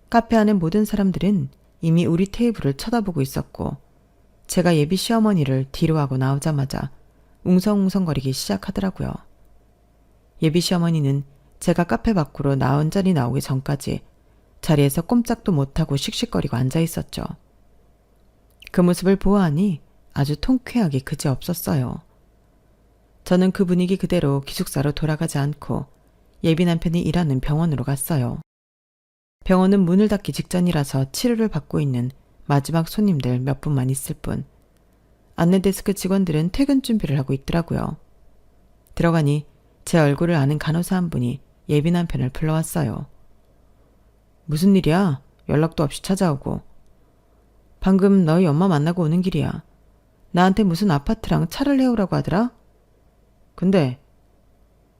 [SPEAKER 1] 카페 안의 모든 사람들은 이미 우리 테이블을 쳐다보고 있었고 제가 예비 시어머니를 뒤로 하고 나오자마자 웅성웅성거리기 시작하더라고요. 예비 시어머니는 제가 카페 밖으로 나 혼자리 나오기 전까지 자리에서 꼼짝도 못하고 씩씩거리고 앉아있었죠. 그 모습을 보아하니 아주 통쾌하기 그지없었어요. 저는 그 분위기 그대로 기숙사로 돌아가지 않고 예비 남편이 일하는 병원으로 갔어요. 병원은 문을 닫기 직전이라서 치료를 받고 있는 마지막 손님들 몇 분만 있을 뿐 안내데스크 직원들은 퇴근 준비를 하고 있더라고요. 들어가니 제 얼굴을 아는 간호사 한 분이 예비 남편을 불러왔어요. 무슨 일이야? 연락도 없이 찾아오고. 방금 너희 엄마 만나고 오는 길이야. 나한테 무슨 아파트랑 차를 내오라고 하더라? 근데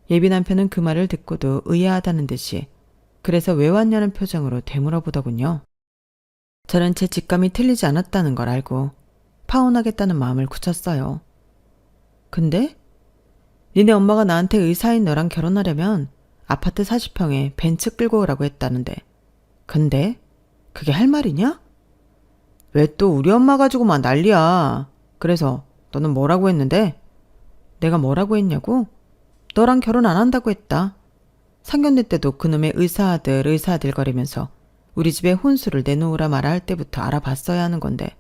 [SPEAKER 1] 예비 남편은 그 말을 듣고도 의아하다는 듯이 그래서 왜 왔냐는 표정으로 되물어보더군요. 저는 제 직감이 틀리지 않았다는 걸 알고 파혼하겠다는 마음을 굳혔어요. 근데? 니네 엄마가 나한테 의사인 너랑 결혼하려면 아파트 40평에 벤츠 끌고 오라고 했다는데. 근데? 그게 할 말이냐? 왜 또 우리 엄마 가지고만 난리야. 그래서 너는 뭐라고 했는데? 내가 뭐라고 했냐고? 너랑 결혼 안 한다고 했다. 상견례 때도 그놈의 의사아들 거리면서 우리 집에 혼수를 내놓으라 마라 할 때부터 알아봤어야 하는 건데.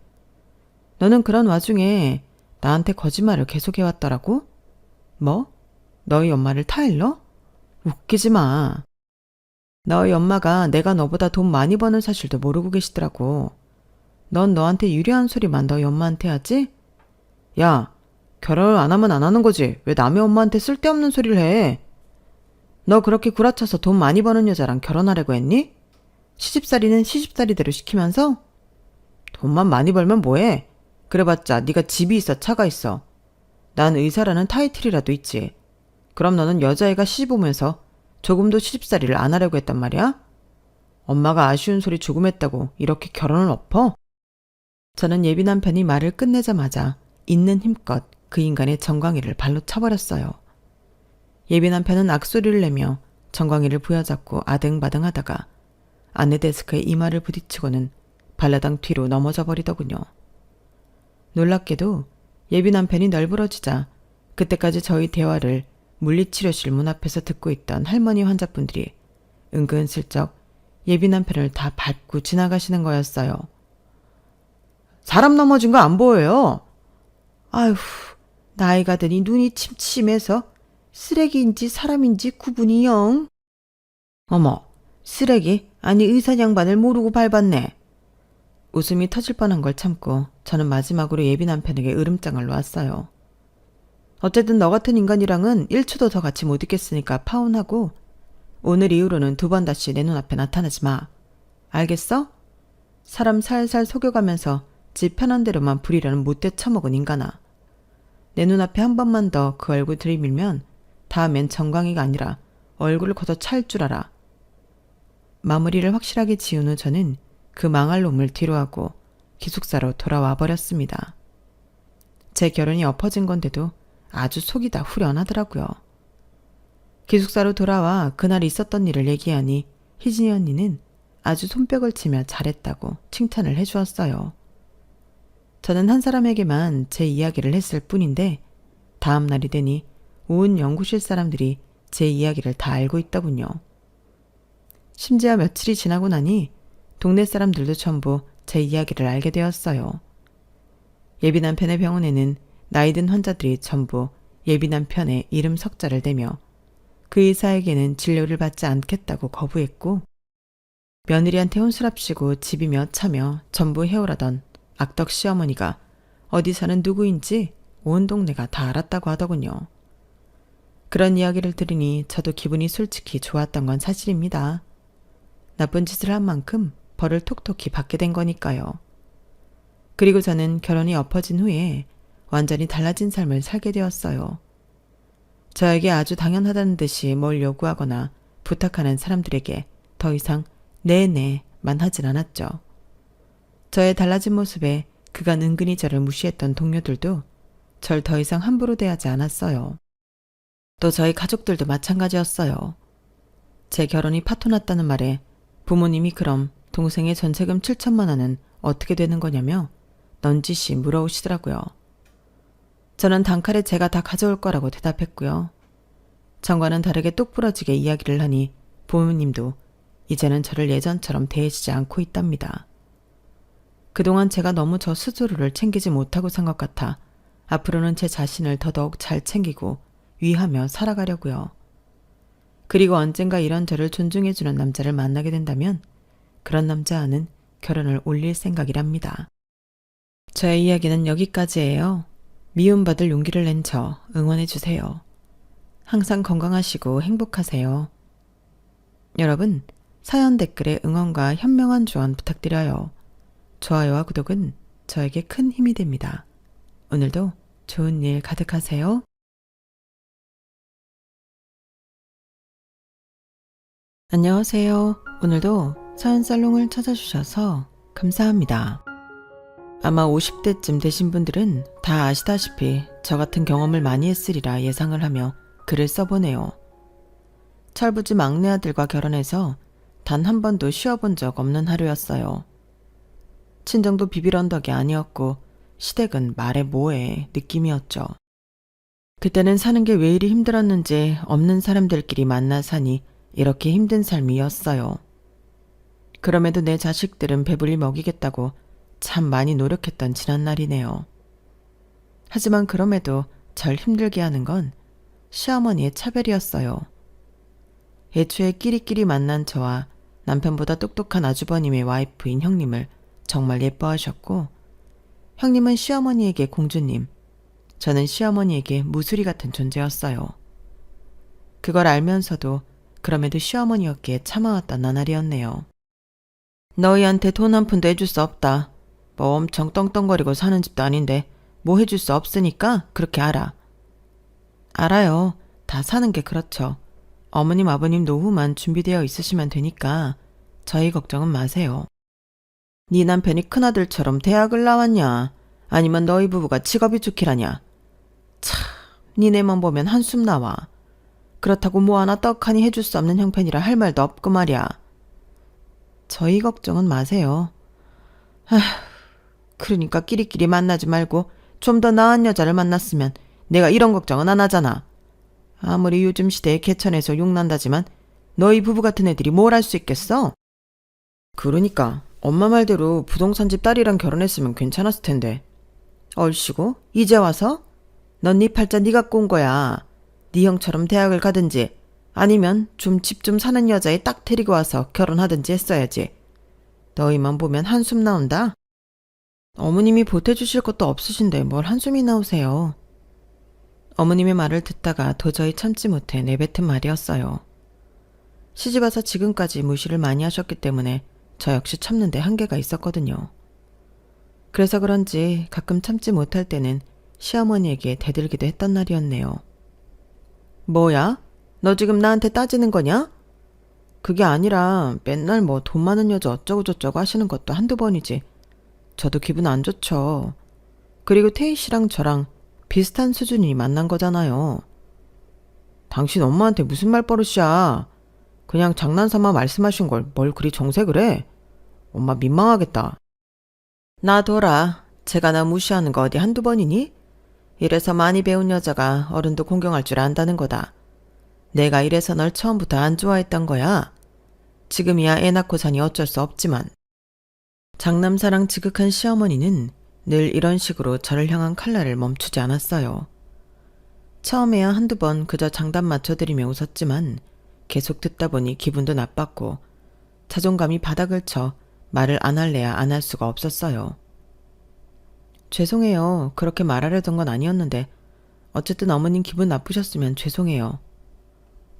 [SPEAKER 1] 너는 그런 와중에 나한테 거짓말을 계속해왔더라고? 뭐? 너희 엄마를 타일러? 웃기지 마. 너희 엄마가 내가 너보다 돈 많이 버는 사실도 모르고 계시더라고. 넌 너한테 유리한 소리만 너희 엄마한테 하지? 야, 결혼을 안 하면 안 하는 거지. 왜 남의 엄마한테 쓸데없는 소리를 해? 너 그렇게 구라쳐서 돈 많이 버는 여자랑 결혼하려고 했니? 시집살이는 시집살이대로 시키면서? 돈만 많이 벌면 뭐해? 그래봤자 네가 집이 있어 차가 있어. 난 의사라는 타이틀이라도 있지. 그럼 너는 여자애가 시집 오면서 조금도 시집살이를 안 하려고 했단 말이야? 엄마가 아쉬운 소리 조금 했다고 이렇게 결혼을 엎어? 저는 예비 남편이 말을 끝내자마자 있는 힘껏 그 인간의 정광이를 발로 차버렸어요. 예비 남편은 악소리를 내며 정광이를 부여잡고 아등바등하다가 안내 데스크에 이마를 부딪히고는 발라당 뒤로 넘어져 버리더군요. 놀랍게도 예비 남편이 널브러지자 그때까지 저희 대화를 물리치료실 문 앞에서 듣고 있던 할머니 환자분들이 은근슬쩍 예비 남편을 다 밟고 지나가시는 거였어요. 사람 넘어진 거 안 보여요? 아휴, 나이가 드니 눈이 침침해서 쓰레기인지 사람인지 구분이 영. 어머, 쓰레기? 아니 의사 양반을 모르고 밟았네. 웃음이 터질 뻔한 걸 참고 저는 마지막으로 예비 남편에게 으름장을 놓았어요. 어쨌든 너 같은 인간이랑은 1초도 더 같이 못 있겠으니까 파혼하고 오늘 이후로는 2번 다시 내 눈앞에 나타나지 마. 알겠어? 사람 살살 속여가면서 지 편한 대로만 부리려는 못돼 처먹은 인간아. 내 눈앞에 한 번만 더 그 얼굴 들이밀면 다음엔 정강이가 아니라 얼굴을 걷어 찰 줄 알아. 마무리를 확실하게 지은 후 저는 그 망할 놈을 뒤로하고 기숙사로 돌아와 버렸습니다. 제 결혼이 엎어진 건데도 아주 속이 다 후련하더라고요. 기숙사로 돌아와 그날 있었던 일을 얘기하니 희진이 언니는 아주 손뼉을 치며 잘했다고 칭찬을 해주었어요. 저는 한 사람에게만 제 이야기를 했을 뿐인데 다음 날이 되니 온 연구실 사람들이 제 이야기를 다 알고 있더군요. 심지어 며칠이 지나고 나니 동네 사람들도 전부 제 이야기를 알게 되었어요. 예비 남편의 병원에는 나이든 환자들이 전부 예비 남편의 이름 석자를 대며 그 의사에게는 진료를 받지 않겠다고 거부했고 며느리한테 혼술합시고 집이며 차며 전부 해오라던 악덕 시어머니가 어디 사는 누구인지 온 동네가 다 알았다고 하더군요. 그런 이야기를 들으니 저도 기분이 솔직히 좋았던 건 사실입니다. 나쁜 짓을 한 만큼 벌을 톡톡히 받게 된 거니까요. 그리고 저는 결혼이 엎어진 후에 완전히 달라진 삶을 살게 되었어요. 저에게 아주 당연하다는 듯이 뭘 요구하거나 부탁하는 사람들에게 더 이상 네네만 하진 않았죠. 저의 달라진 모습에 그간 은근히 저를 무시했던 동료들도 절 더 이상 함부로 대하지 않았어요. 또 저희 가족들도 마찬가지였어요. 제 결혼이 파토났다는 말에 부모님이 그럼 동생의 전세금 7천만 원은 어떻게 되는 거냐며 넌지시 물어오시더라고요. 저는 단칼에 제가 다 가져올 거라고 대답했고요. 전과는 다르게 똑부러지게 이야기를 하니 부모님도 이제는 저를 예전처럼 대해주지 않고 있답니다. 그동안 제가 너무 저 스스로를 챙기지 못하고 산 것 같아 앞으로는 제 자신을 더더욱 잘 챙기고 위하며 살아가려고요. 그리고 언젠가 이런 저를 존중해주는 남자를 만나게 된다면 그런 남자와는 결혼을 올릴 생각이랍니다. 저의 이야기는 여기까지예요. 미움받을 용기를 낸 저 응원해주세요. 항상 건강하시고 행복하세요. 여러분, 사연 댓글에 응원과 현명한 조언 부탁드려요. 좋아요와 구독은 저에게 큰 힘이 됩니다. 오늘도 좋은 일 가득하세요. 안녕하세요. 오늘도 사연 살롱을 찾아주셔서 감사합니다. 아마 50대쯤 되신 분들은 다 아시다시피 저 같은 경험을 많이 했으리라 예상을 하며 글을 써보네요. 철부지 막내 아들과 결혼해서 단 한 번도 쉬어본 적 없는 하루였어요. 친정도 비빌 언덕이 아니었고 시댁은 말해 뭐해 느낌이었죠. 그때는 사는 게 왜 이리 힘들었는지 없는 사람들끼리 만나 사니 이렇게 힘든 삶이었어요. 그럼에도 내 자식들은 배불리 먹이겠다고 참 많이 노력했던 지난날이네요. 하지만 그럼에도 절 힘들게 하는 건 시어머니의 차별이었어요. 애초에 끼리끼리 만난 저와 남편보다 똑똑한 아주버님의 와이프인 형님을 정말 예뻐하셨고 형님은 시어머니에게 공주님, 저는 시어머니에게 무수리 같은 존재였어요. 그걸 알면서도 그럼에도 시어머니였기에 참아왔던 나날이었네요. 너희한테 돈 한 푼도 해줄 수 없다. 뭐 엄청 떵떵거리고 사는 집도 아닌데 뭐 해줄 수 없으니까 그렇게 알아. 알아요. 다 사는 게 그렇죠. 어머님 아버님 노후만 준비되어 있으시면 되니까 저희 걱정은 마세요. 네 남편이 큰아들처럼 대학을 나왔냐? 아니면 너희 부부가 직업이 좋기라냐? 참, 니네만 보면 한숨 나와. 그렇다고 뭐 하나 떡하니 해줄 수 없는 형편이라 할 말도 없고 말이야. 저희 걱정은 마세요. 그러니까 끼리끼리 만나지 말고 좀 더 나은 여자를 만났으면 내가 이런 걱정은 안 하잖아. 아무리 요즘 시대에 개천에서 욕난다지만 너희 부부 같은 애들이 뭘 할 수 있겠어? 그러니까 엄마 말대로 부동산집 딸이랑 결혼했으면 괜찮았을 텐데. 얼씨구 이제 와서? 넌 네 팔자 네가 꼰 거야. 네 형처럼 대학을 가든지 아니면 좀 집 좀 사는 여자애 딱 데리고 와서 결혼하든지 했어야지. 너희만 보면 한숨 나온다. 어머님이 보태주실 것도 없으신데 뭘 한숨이 나오세요. 어머님의 말을 듣다가 도저히 참지 못해 내뱉은 말이었어요. 시집와서 지금까지 무시를 많이 하셨기 때문에 저 역시 참는데 한계가 있었거든요. 그래서 그런지 가끔 참지 못할 때는 시어머니에게 대들기도 했던 날이었네요. 뭐야? 너 지금 나한테 따지는 거냐? 그게 아니라 맨날 뭐 돈 많은 여자 어쩌고저쩌고 하시는 것도 한두 번이지. 저도 기분 안 좋죠. 그리고 태희 씨랑 저랑 비슷한 수준이 만난 거잖아요. 당신 엄마한테 무슨 말버릇이야. 그냥 장난삼아 말씀하신 걸 뭘 그리 정색을 해. 엄마 민망하겠다. 놔둬라. 제가 나 무시하는 거 어디 한두 번이니? 이래서 많이 배운 여자가 어른도 공경할 줄 안다는 거다. 내가 이래서 널 처음부터 안 좋아했던 거야. 지금이야 애 낳고 사니 어쩔 수 없지만. 장남사랑 지극한 시어머니는 늘 이런 식으로 저를 향한 칼날을 멈추지 않았어요. 처음에야 한두 번 그저 장단 맞춰드리며 웃었지만 계속 듣다 보니 기분도 나빴고 자존감이 바닥을 쳐 말을 안 할래야 안 할 수가 없었어요. 죄송해요. 그렇게 말하려던 건 아니었는데 어쨌든 어머님 기분 나쁘셨으면 죄송해요.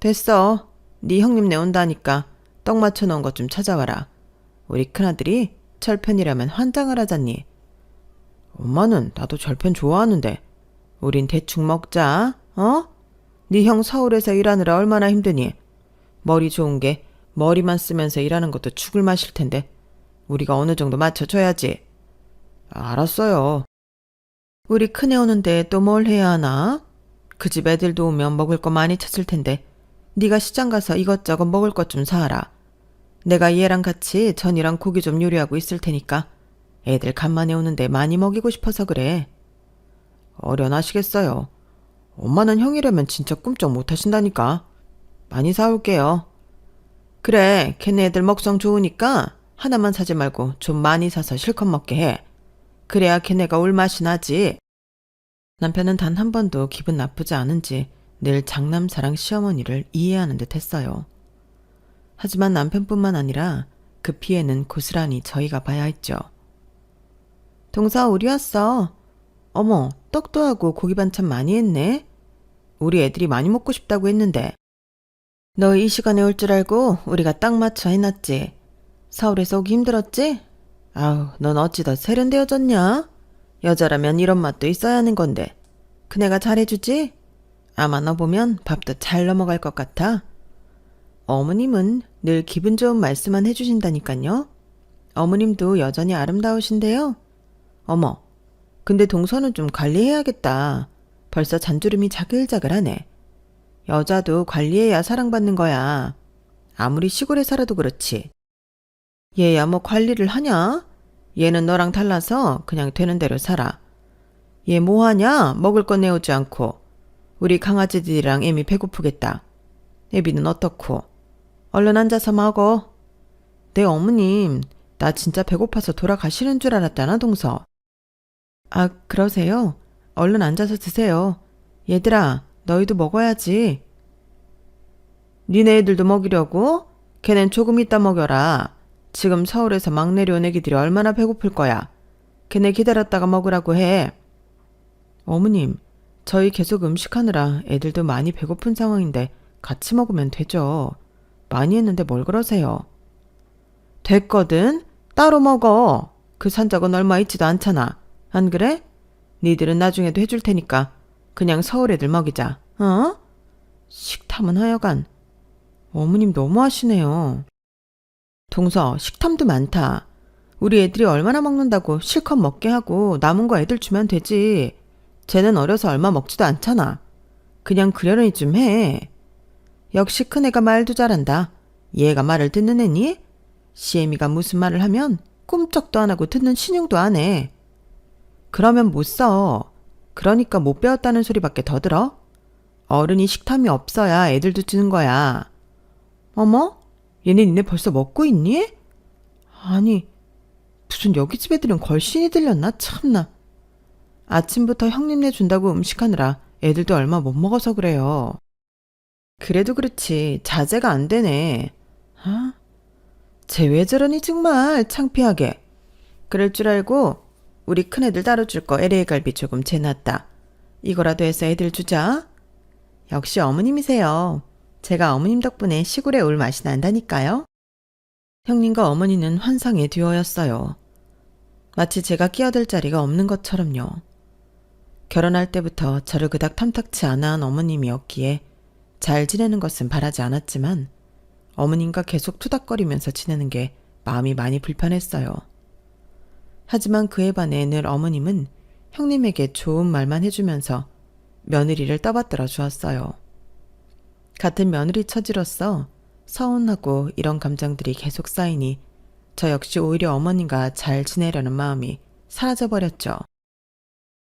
[SPEAKER 1] 됐어. 네 형님 내온다니까 떡 맞춰놓은 것 좀 찾아와라. 우리 큰아들이 철편이라면 환장을 하잖니. 엄마는 나도 철편 좋아하는데 우린 대충 먹자. 어? 네 형 서울에서 일하느라 얼마나 힘드니. 머리 좋은 게 머리만 쓰면서 일하는 것도 죽을 맛일 텐데 우리가 어느 정도 맞춰줘야지. 알았어요. 우리 큰애 오는데 또 뭘 해야 하나? 그 집 애들도 오면 먹을 거 많이 찾을 텐데 네가 시장 가서 이것저것 먹을 것 좀 사와라. 내가 얘랑 같이 전이랑 고기 좀 요리하고 있을 테니까 애들 간만에 오는데 많이 먹이고 싶어서 그래. 어련하시겠어요. 엄마는 형이라면 진짜 꿈쩍 못하신다니까. 많이 사올게요. 그래, 걔네 애들 먹성 좋으니까 하나만 사지 말고 좀 많이 사서 실컷 먹게 해. 그래야 걔네가 올 맛이 나지. 남편은 단 한 번도 기분 나쁘지 않은지 늘 장남사랑 시어머니를 이해하는 듯 했어요. 하지만 남편뿐만 아니라 그 피해는 고스란히 저희가 봐야 했죠. 동서 우리 왔어. 어머, 떡도 하고 고기 반찬 많이 했네. 우리 애들이 많이 먹고 싶다고 했는데. 너 이 시간에 올 줄 알고 우리가 딱 맞춰 해놨지. 서울에서 오기 힘들었지? 아우, 넌 어찌 더 세련되어졌냐? 여자라면 이런 맛도 있어야 하는 건데. 그네가 잘해주지? 아마 너 보면 밥도 잘 넘어갈 것 같아. 어머님은 늘 기분 좋은 말씀만 해주신다니까요. 어머님도 여전히 아름다우신데요. 어머, 근데 동서는 좀 관리해야겠다. 벌써 잔주름이 자글자글하네. 여자도 관리해야 사랑받는 거야. 아무리 시골에 살아도 그렇지. 얘야 뭐 관리를 하냐? 얘는 너랑 달라서 그냥 되는 대로 살아. 얘 뭐하냐? 먹을 거 내오지 않고. 우리 강아지들이랑 애미 배고프겠다. 애비는 어떻고? 얼른 앉아서 먹어. 내 어머님, 나 진짜 배고파서 돌아가시는 줄 알았잖아, 동서. 아, 그러세요? 얼른 앉아서 드세요. 얘들아, 너희도 먹어야지. 니네 애들도 먹이려고? 걔넨 조금 이따 먹여라. 지금 서울에서 막 내려온 애기들이 얼마나 배고플 거야. 걔네 기다렸다가 먹으라고 해. 어머님, 저희 계속 음식하느라 애들도 많이 배고픈 상황인데 같이 먹으면 되죠. 많이 했는데 뭘 그러세요. 됐거든. 따로 먹어. 그 산적은 얼마 있지도 않잖아. 안 그래? 니들은 나중에도 해줄 테니까 그냥 서울 애들 먹이자. 어? 식탐은 하여간. 어머님 너무하시네요. 동서, 식탐도 많다. 우리 애들이 얼마나 먹는다고 실컷 먹게 하고 남은 거 애들 주면 되지. 쟤는 어려서 얼마 먹지도 않잖아. 그냥 그러려니 좀 해. 역시 큰애가 말도 잘한다. 얘가 말을 듣는 애니? 시애미가 무슨 말을 하면 꿈쩍도 안 하고 듣는 신용도 안 해. 그러면 못 써. 그러니까 못 배웠다는 소리밖에 더 들어? 어른이 식탐이 없어야 애들도 주는 거야. 어머? 얘네 니네 벌써 먹고 있니? 아니, 무슨 여기 집 애들은 걸신이 들렸나? 참나. 아침부터 형님네 준다고 음식하느라 애들도 얼마 못 먹어서 그래요. 그래도 그렇지 자제가 안 되네. 아, 쟤 왜 저러니 정말 창피하게. 그럴 줄 알고 우리 큰애들 따로 줄 거 LA 갈비 조금 재놨다. 이거라도 해서 애들 주자. 역시 어머님이세요. 제가 어머님 덕분에 시골에 올 맛이 난다니까요. 형님과 어머니는 환상의 듀오였어요. 마치 제가 끼어들 자리가 없는 것처럼요. 결혼할 때부터 저를 그닥 탐탁치 않아 한 어머님이었기에 잘 지내는 것은 바라지 않았지만 어머님과 계속 투닥거리면서 지내는 게 마음이 많이 불편했어요. 하지만 그에 반해 늘 어머님은 형님에게 좋은 말만 해주면서 며느리를 떠받들어 주었어요. 같은 며느리 처지로서 서운하고 이런 감정들이 계속 쌓이니 저 역시 오히려 어머님과 잘 지내려는 마음이 사라져버렸죠.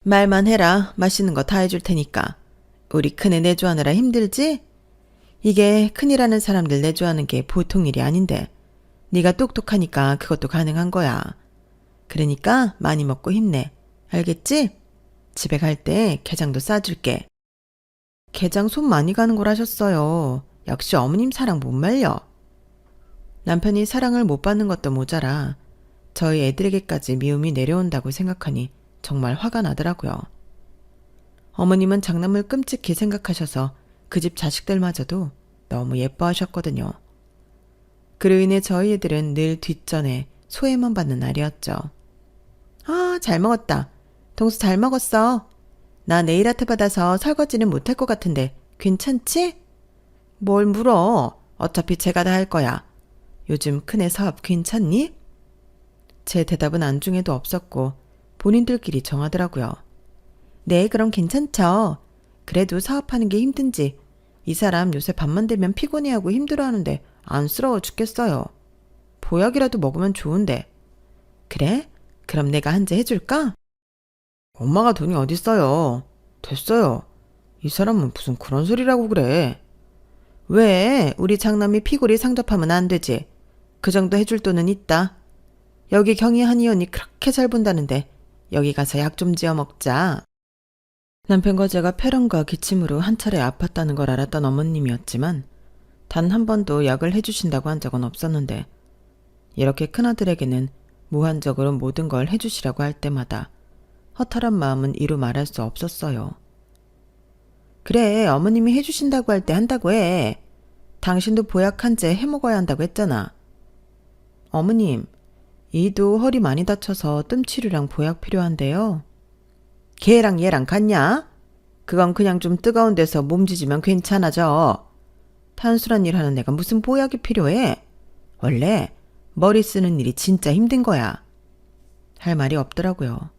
[SPEAKER 1] 말만 해라. 맛있는 거 다 해줄 테니까. 우리 큰애 내조하느라 힘들지? 이게 큰이라는 사람들 내조하는 게 보통 일이 아닌데 네가 똑똑하니까 그것도 가능한 거야. 그러니까 많이 먹고 힘내. 알겠지? 집에 갈 때 게장도 싸줄게. 게장 손 많이 가는 걸 하셨어요. 역시 어머님 사랑 못 말려. 남편이 사랑을 못 받는 것도 모자라 저희 애들에게까지 미움이 내려온다고 생각하니 정말 화가 나더라고요. 어머님은 장남을 끔찍히 생각하셔서 그 집 자식들마저도 너무 예뻐하셨거든요. 그로 인해 저희 애들은 늘 뒷전에 소외만 받는 날이었죠. 아, 잘 먹었다. 동수 잘 먹었어. 나 네일 아트 받아서 설거지는 못할 것 같은데 괜찮지? 뭘 물어. 어차피 제가 다 할 거야. 요즘 큰애 사업 괜찮니? 제 대답은 안중에도 없었고 본인들끼리 정하더라고요. 네, 그럼 괜찮죠. 그래도 사업하는 게 힘든지 이 사람 요새 밤만 되면 피곤해하고 힘들어하는데 안쓰러워 죽겠어요. 보약이라도 먹으면 좋은데. 그래? 그럼 내가 한 제 해줄까? 엄마가 돈이 어딨어요. 됐어요. 이 사람은 무슨 그런 소리라고 그래. 왜? 우리 장남이 피골이 상접하면 안 되지. 그 정도 해줄 돈은 있다. 여기 경희 한이 언니 그렇게 잘 본다는데 여기 가서 약 좀 지어 먹자. 남편과 제가 폐렴과 기침으로 한 차례 아팠다는 걸 알았던 어머님이었지만 단 한 번도 약을 해주신다고 한 적은 없었는데 이렇게 큰아들에게는 무한적으로 모든 걸 해주시라고 할 때마다 허탈한 마음은 이루 말할 수 없었어요. 그래, 어머님이 해주신다고 할 때 한다고 해. 당신도 보약 한 제 해먹어야 한다고 했잖아. 어머님, 이도 허리 많이 다쳐서 뜸치료랑 보약 필요한데요. 걔랑 얘랑 같냐? 그건 그냥 좀 뜨거운 데서 몸지지면 괜찮아져. 탄술한 일 하는 애가 무슨 보약이 필요해? 원래 머리 쓰는 일이 진짜 힘든 거야. 할 말이 없더라고요.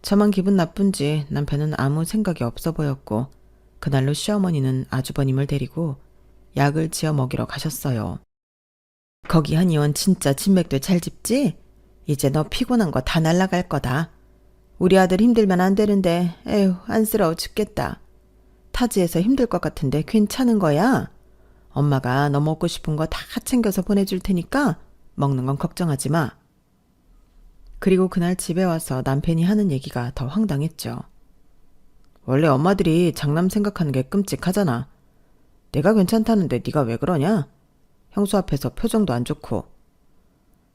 [SPEAKER 1] 저만 기분 나쁜지 남편은 아무 생각이 없어 보였고 그날로 시어머니는 아주버님을 데리고 약을 지어 먹이러 가셨어요. 거기 한의원 진짜 진맥도 잘 짚지? 이제 너 피곤한 거 다 날라갈 거다. 우리 아들 힘들면 안 되는데 에휴 안쓰러워 죽겠다. 타지에서 힘들 것 같은데 괜찮은 거야? 엄마가 너 먹고 싶은 거 다 챙겨서 보내줄 테니까 먹는 건 걱정하지 마. 그리고 그날 집에 와서 남편이 하는 얘기가 더 황당했죠. 원래 엄마들이 장남 생각하는 게 끔찍하잖아. 내가 괜찮다는데 네가 왜 그러냐? 형수 앞에서 표정도 안 좋고.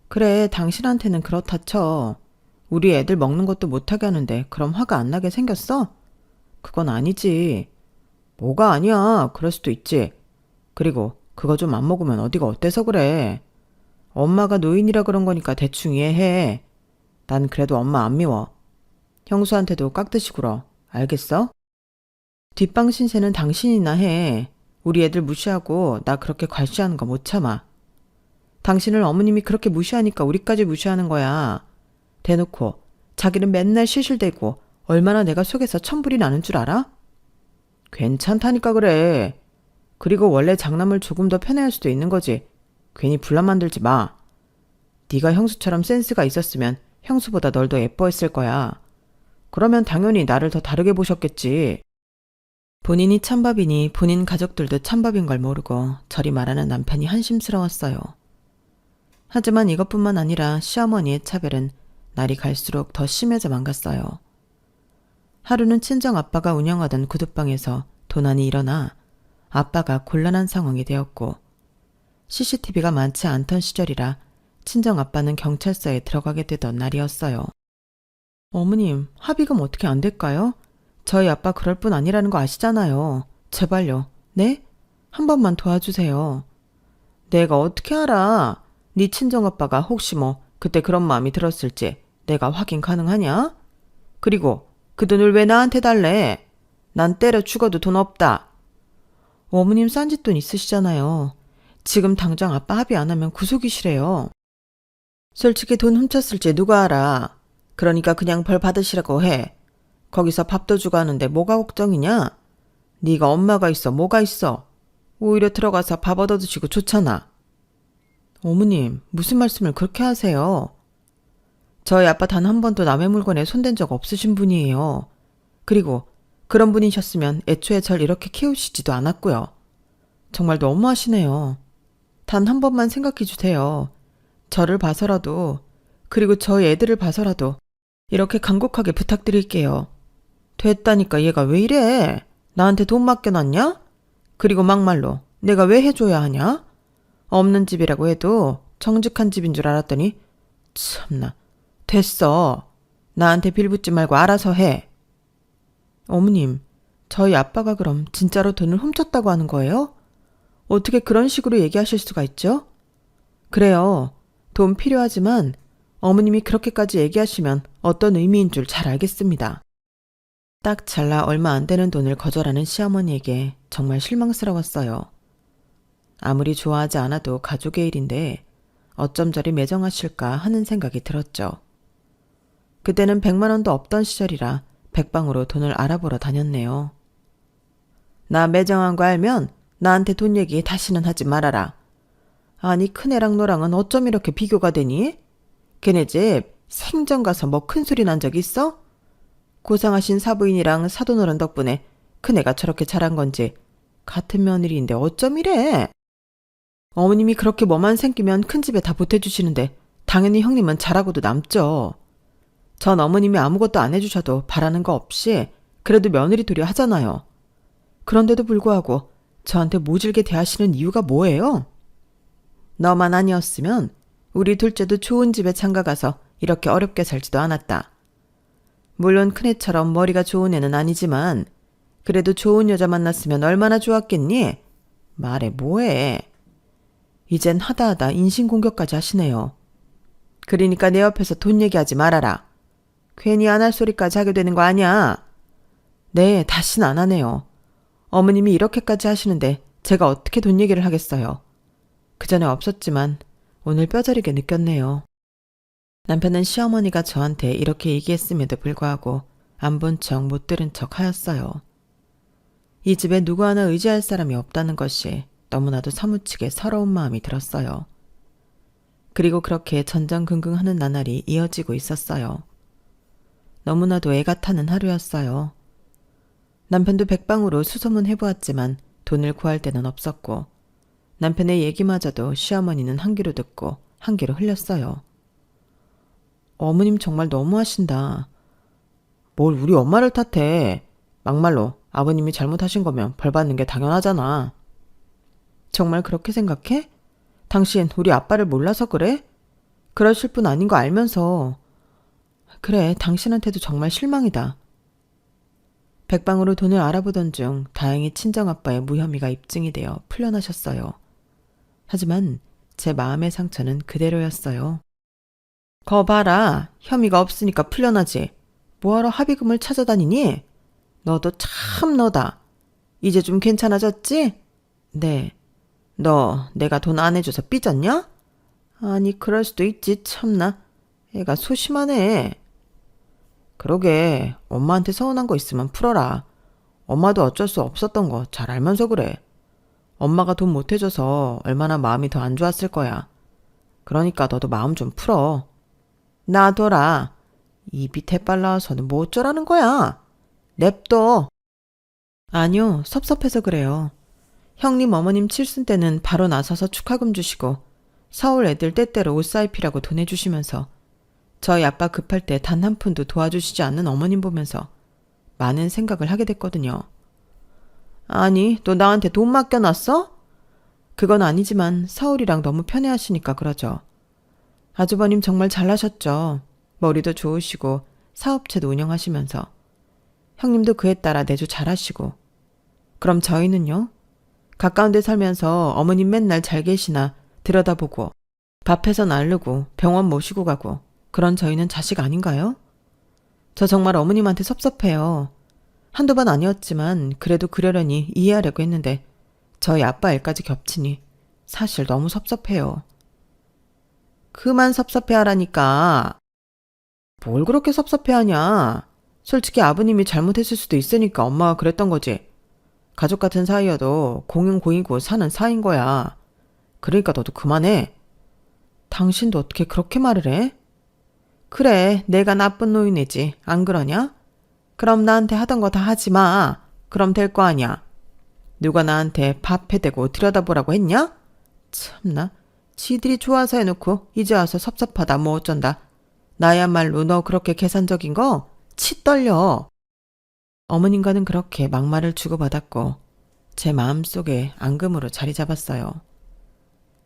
[SPEAKER 1] 그래, 당신한테는 그렇다 쳐. 우리 애들 먹는 것도 못하게 하는데 그럼 화가 안 나게 생겼어? 그건 아니지. 뭐가 아니야. 그럴 수도 있지. 그리고 그거 좀 안 먹으면 어디가 어때서 그래. 엄마가 노인이라 그런 거니까 대충 이해해. 난 그래도 엄마 안 미워. 형수한테도 깍듯이 굴어. 알겠어? 뒷방 신세는 당신이나 해. 우리 애들 무시하고 나 그렇게 괄시하는 거 못 참아. 당신을 어머님이 그렇게 무시하니까 우리까지 무시하는 거야. 대놓고 자기는 맨날 실실대고 얼마나 내가 속에서 천불이 나는 줄 알아? 괜찮다니까 그래. 그리고 원래 장남을 조금 더 편애할 수도 있는 거지. 괜히 분란 만들지 마. 네가 형수처럼 센스가 있었으면 형수보다 널 더 예뻐했을 거야. 그러면 당연히 나를 더 다르게 보셨겠지. 본인이 찬밥이니 본인 가족들도 찬밥인 걸 모르고 저리 말하는 남편이 한심스러웠어요. 하지만 이것뿐만 아니라 시어머니의 차별은 날이 갈수록 더 심해져만 갔어요. 하루는 친정 아빠가 운영하던 구두방에서 도난이 일어나 아빠가 곤란한 상황이 되었고, CCTV가 많지 않던 시절이라 친정 아빠는 경찰서에 들어가게 되던 날이었어요. 어머님, 합의금 어떻게 안 될까요? 저희 아빠 그럴 뿐 아니라는 거 아시잖아요. 제발요. 네? 한 번만 도와주세요. 내가 어떻게 알아? 네 친정아빠가 혹시 그때 그런 마음이 들었을지 내가 확인 가능하냐? 그리고 그 돈을 왜 나한테 달래? 난 때려 죽어도 돈 없다. 어머님 싼짓돈 있으시잖아요. 지금 당장 아빠 합의 안 하면 구속이시래요. 솔직히 돈 훔쳤을지 누가 알아. 그러니까 그냥 벌 받으시라고 해. 거기서 밥도 주고 하는데 뭐가 걱정이냐? 네가 엄마가 있어 뭐가 있어. 오히려 들어가서 밥 얻어드시고 좋잖아. 어머님, 무슨 말씀을 그렇게 하세요? 저희 아빠 단 한 번도 남의 물건에 손댄 적 없으신 분이에요. 그리고 그런 분이셨으면 애초에 절 이렇게 키우시지도 않았고요. 정말 너무하시네요. 단 한 번만 생각해 주세요. 저를 봐서라도, 그리고 저희 애들을 봐서라도 이렇게 간곡하게 부탁드릴게요. 됐다니까 얘가 왜 이래? 나한테 돈 맡겨놨냐? 그리고 막말로 내가 왜 해줘야 하냐? 없는 집이라고 해도 정직한 집인 줄 알았더니 참나. 됐어. 나한테 빌붙지 말고 알아서 해. 어머님, 저희 아빠가 그럼 진짜로 돈을 훔쳤다고 하는 거예요? 어떻게 그런 식으로 얘기하실 수가 있죠? 그래요. 돈 필요하지만 어머님이 그렇게까지 얘기하시면 어떤 의미인 줄 잘 알겠습니다. 딱 잘라 얼마 안 되는 돈을 거절하는 시어머니에게 정말 실망스러웠어요. 아무리 좋아하지 않아도 가족의 일인데 어쩜 저리 매정하실까 하는 생각이 들었죠. 그때는 100만 원도 없던 시절이라 백방으로 돈을 알아보러 다녔네요. 나 매정한 거 알면 나한테 돈 얘기 다시는 하지 말아라. 아니 큰애랑 너랑은 어쩜 이렇게 비교가 되니? 걔네 집 생전 가서 뭐 큰 소리 난 적 있어? 고상하신 사부인이랑 사돈어른 덕분에 큰애가 저렇게 자란 건지 같은 며느리인데 어쩜 이래? 어머님이 그렇게 뭐만 생기면 큰 집에 다 보태주시는데 당연히 형님은 잘하고도 남죠. 전 어머님이 아무것도 안 해주셔도 바라는 거 없이 그래도 며느리 도리 하잖아요. 그런데도 불구하고 저한테 모질게 대하시는 이유가 뭐예요? 너만 아니었으면 우리 둘째도 좋은 집에 장가가서 이렇게 어렵게 살지도 않았다. 물론 큰애처럼 머리가 좋은 애는 아니지만 그래도 좋은 여자 만났으면 얼마나 좋았겠니? 말해 뭐해. 이젠 하다하다 인신공격까지 하시네요. 그러니까 내 옆에서 돈 얘기하지 말아라. 괜히 안 할 소리까지 하게 되는 거 아니야. 네, 다시는 안 하네요. 어머님이 이렇게까지 하시는데 제가 어떻게 돈 얘기를 하겠어요. 그전에 없었지만 오늘 뼈저리게 느꼈네요. 남편은 시어머니가 저한테 이렇게 얘기했음에도 불구하고 안 본 척 못 들은 척 하였어요. 이 집에 누구 하나 의지할 사람이 없다는 것이 너무나도 사무치게 서러운 마음이 들었어요. 그리고 그렇게 전전긍긍하는 나날이 이어지고 있었어요. 너무나도 애가 타는 하루였어요. 남편도 백방으로 수소문해보았지만 돈을 구할 데는 없었고 남편의 얘기마저도 시어머니는 한 귀로 듣고 한 귀로 흘렸어요. 어머님 정말 너무하신다. 뭘 우리 엄마를 탓해. 막말로 아버님이 잘못하신 거면 벌 받는 게 당연하잖아. 정말 그렇게 생각해? 당신 우리 아빠를 몰라서 그래? 그러실 분 아닌 거 알면서. 그래, 당신한테도 정말 실망이다. 백방으로 돈을 알아보던 중 다행히 친정아빠의 무혐의가 입증이 되어 풀려나셨어요. 하지만 제 마음의 상처는 그대로였어요. 거 봐라. 혐의가 없으니까 풀려나지. 뭐하러 합의금을 찾아다니니? 너도 참 너다. 이제 좀 괜찮아졌지? 네. 너 내가 돈 안 해줘서 삐졌냐? 아니 그럴 수도 있지 참나. 애가 소심하네. 그러게 엄마한테 서운한 거 있으면 풀어라. 엄마도 어쩔 수 없었던 거 잘 알면서 그래. 엄마가 돈 못 해줘서 얼마나 마음이 더 안 좋았을 거야. 그러니까 너도 마음 좀 풀어. 놔둬라. 입이 대빨라서는 뭐 어쩌라는 거야? 냅둬. 아니요, 섭섭해서 그래요. 형님 어머님 칠순 때는 바로 나서서 축하금 주시고 서울 애들 때때로 옷 사입히라고 돈 해주시면서 저희 아빠 급할 때 단 한 푼도 도와주시지 않는 어머님 보면서 많은 생각을 하게 됐거든요. 아니, 너 나한테 돈 맡겨놨어? 그건 아니지만 서울이랑 너무 편해하시니까 그러죠. 아주버님 정말 잘나셨죠. 머리도 좋으시고 사업체도 운영하시면서 형님도 그에 따라 내조 잘하시고. 그럼 저희는요? 가까운 데 살면서 어머님 맨날 잘 계시나 들여다보고 밥해서 나르고 병원 모시고 가고 그런 저희는 자식 아닌가요? 저 정말 어머님한테 섭섭해요. 한두 번 아니었지만 그래도 그러려니 이해하려고 했는데 저희 아빠 일까지 겹치니 사실 너무 섭섭해요. 그만 섭섭해하라니까. 뭘 그렇게 섭섭해하냐. 솔직히 아버님이 잘못했을 수도 있으니까 엄마가 그랬던 거지. 가족 같은 사이여도 공용고이고 사는 사이인 거야. 그러니까 너도 그만해. 당신도 어떻게 그렇게 말을 해? 그래, 내가 나쁜 노인이지. 안 그러냐? 그럼 나한테 하던 거 다 하지 마. 그럼 될 거 아니야. 누가 나한테 밥 해대고 들여다보라고 했냐? 참나. 지들이 좋아서 해놓고 이제 와서 섭섭하다 뭐 어쩐다. 나야말로 너 그렇게 계산적인 거? 치 떨려. 어머님과는 그렇게 막말을 주고받았고 제 마음속에 앙금으로 자리 잡았어요.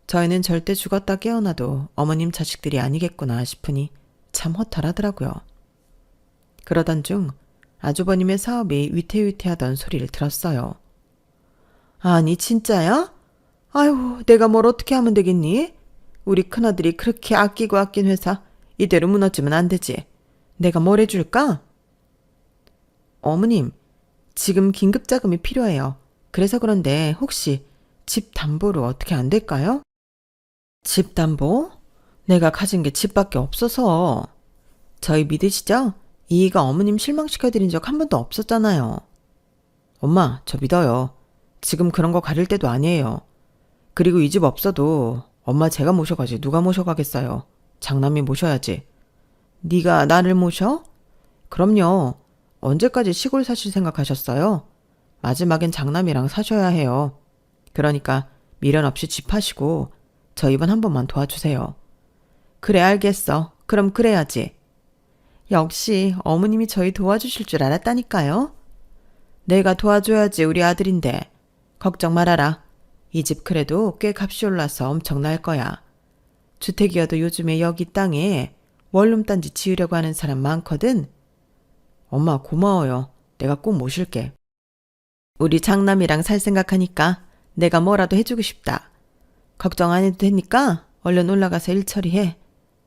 [SPEAKER 1] 저희는 절대 죽었다 깨어나도 어머님 자식들이 아니겠구나 싶으니 참 허탈하더라고요. 그러던 중 아주버님의 사업이 위태위태하던 소리를 들었어요. 아니 진짜야? 아유, 내가 뭘 어떻게 하면 되겠니? 우리 큰아들이 그렇게 아끼고 아낀 회사 이대로 무너지면 안 되지. 내가 뭘 해줄까? 어머님, 지금 긴급자금이 필요해요. 그래서 그런데 혹시 집 담보로 어떻게 안 될까요? 집 담보? 내가 가진 게 집밖에 없어서. 저희 믿으시죠? 이이가 어머님 실망시켜드린 적 한 번도 없었잖아요. 엄마, 저 믿어요. 지금 그런 거 가릴 때도 아니에요. 그리고 이 집 없어도 엄마 제가 모셔가지 누가 모셔가겠어요. 장남이 모셔야지. 네가 나를 모셔? 그럼요. 언제까지 시골 사실 생각하셨어요? 마지막엔 장남이랑 사셔야 해요. 그러니까 미련 없이 집 하시고 저 이번 한 번만 도와주세요. 그래 알겠어. 그럼 그래야지. 역시 어머님이 저희 도와주실 줄 알았다니까요. 내가 도와줘야지 우리 아들인데. 걱정 말아라. 이 집 그래도 꽤 값이 올라서 엄청날 거야. 주택이어도 요즘에 여기 땅에 원룸단지 지으려고 하는 사람 많거든. 엄마 고마워요. 내가 꼭 모실게. 우리 장남이랑 살 생각하니까 내가 뭐라도 해주고 싶다. 걱정 안 해도 되니까 얼른 올라가서 일 처리해.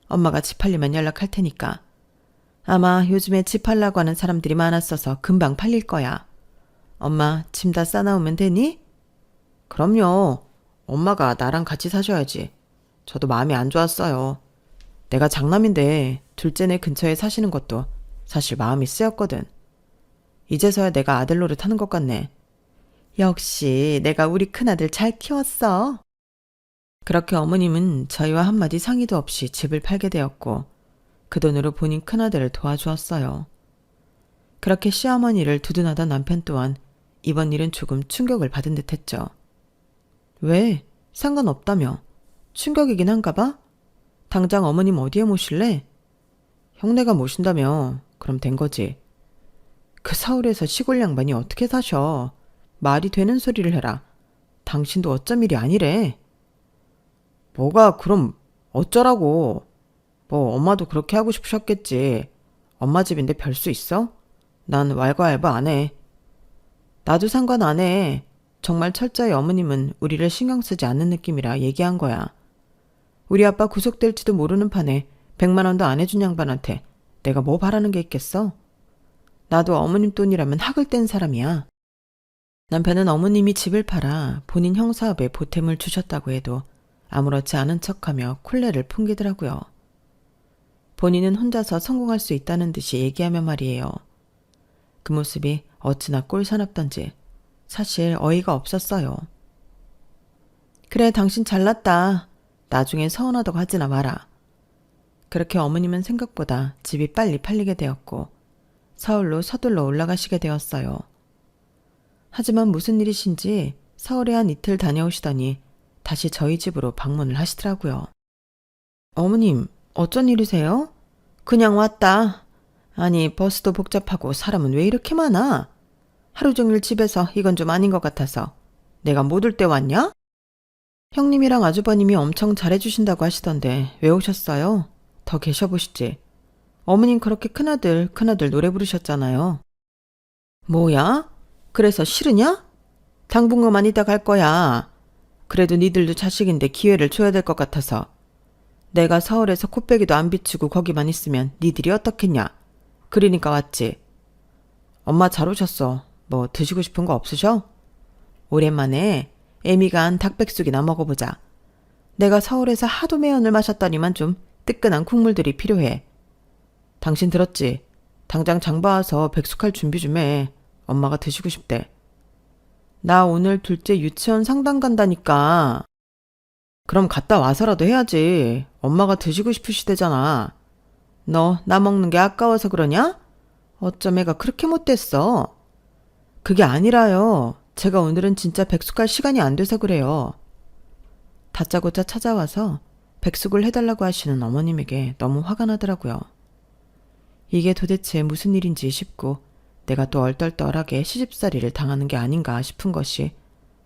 [SPEAKER 1] 엄마가 집 팔리면 연락할 테니까. 아마 요즘에 집 팔라고 하는 사람들이 많았어서 금방 팔릴 거야. 엄마 짐 다 싸나오면 되니? 그럼요. 엄마가 나랑 같이 사셔야지. 저도 마음이 안 좋았어요. 내가 장남인데 둘째네 근처에 사시는 것도 사실 마음이 쓰였거든. 이제서야 내가 아들 노릇하는 것 같네. 역시 내가 우리 큰아들 잘 키웠어. 그렇게 어머님은 저희와 한마디 상의도 없이 집을 팔게 되었고 그 돈으로 본인 큰아들을 도와주었어요. 그렇게 시어머니를 두둔하던 남편 또한 이번 일은 조금 충격을 받은 듯했죠. 왜? 상관없다며. 충격이긴 한가 봐? 당장 어머님 어디에 모실래? 형네가 모신다며. 그럼 된 거지. 그 서울에서 시골 양반이 어떻게 사셔. 말이 되는 소리를 해라. 당신도 어쩜 일이 아니래. 뭐가 그럼 어쩌라고. 뭐 엄마도 그렇게 하고 싶으셨겠지. 엄마 집인데 별 수 있어? 난 왈가왈부 안 해. 나도 상관 안 해. 정말 철저히 어머님은 우리를 신경 쓰지 않는 느낌이라 얘기한 거야. 우리 아빠 구속될지도 모르는 판에 100만 원도 안 해준 양반한테 내가 뭐 바라는 게 있겠어? 나도 어머님 돈이라면 학을 뗀 사람이야. 남편은 어머님이 집을 팔아 본인 형사업에 보탬을 주셨다고 해도 아무렇지 않은 척하며 콜레를 풍기더라고요. 본인은 혼자서 성공할 수 있다는 듯이 얘기하며 말이에요. 그 모습이 어찌나 꼴사납던지 사실 어이가 없었어요. 그래 당신 잘났다. 나중에 서운하다고 하지나 마라. 그렇게 어머님은 생각보다 집이 빨리 팔리게 되었고 서울로 서둘러 올라가시게 되었어요. 하지만 무슨 일이신지 서울에 한 이틀 다녀오시더니 다시 저희 집으로 방문을 하시더라고요. 어머님, 어쩐 일이세요? 그냥 왔다. 아니, 버스도 복잡하고 사람은 왜 이렇게 많아? 하루 종일 집에서 이건 좀 아닌 것 같아서. 내가 못 올 때 왔냐? 형님이랑 아주버님이 엄청 잘해주신다고 하시던데 왜 오셨어요? 더 계셔보시지. 어머님 그렇게 큰아들 노래 부르셨잖아요. 뭐야? 그래서 싫으냐? 당분간만 이따 갈 거야. 그래도 니들도 자식인데 기회를 줘야 될 것 같아서. 내가 서울에서 코빼기도 안 비추고 거기만 있으면 니들이 어떻겠냐. 그러니까 왔지. 엄마 잘 오셨어. 뭐 드시고 싶은 거 없으셔? 오랜만에 애미가 한 닭백숙이나 먹어보자. 내가 서울에서 하도 매연을 마셨더니만 좀 뜨끈한 국물들이 필요해. 당신 들었지? 당장 장 봐와서 백숙할 준비 좀 해. 엄마가 드시고 싶대. 나 오늘 둘째 유치원 상담 간다니까. 그럼 갔다 와서라도 해야지. 엄마가 드시고 싶으시대잖아. 너 나 먹는 게 아까워서 그러냐? 어쩜 애가 그렇게 못됐어? 그게 아니라요. 제가 오늘은 진짜 백숙할 시간이 안 돼서 그래요. 다짜고짜 찾아와서 백숙을 해달라고 하시는 어머님에게 너무 화가 나더라고요. 이게 도대체 무슨 일인지 싶고 내가 또 얼떨떨하게 시집살이를 당하는 게 아닌가 싶은 것이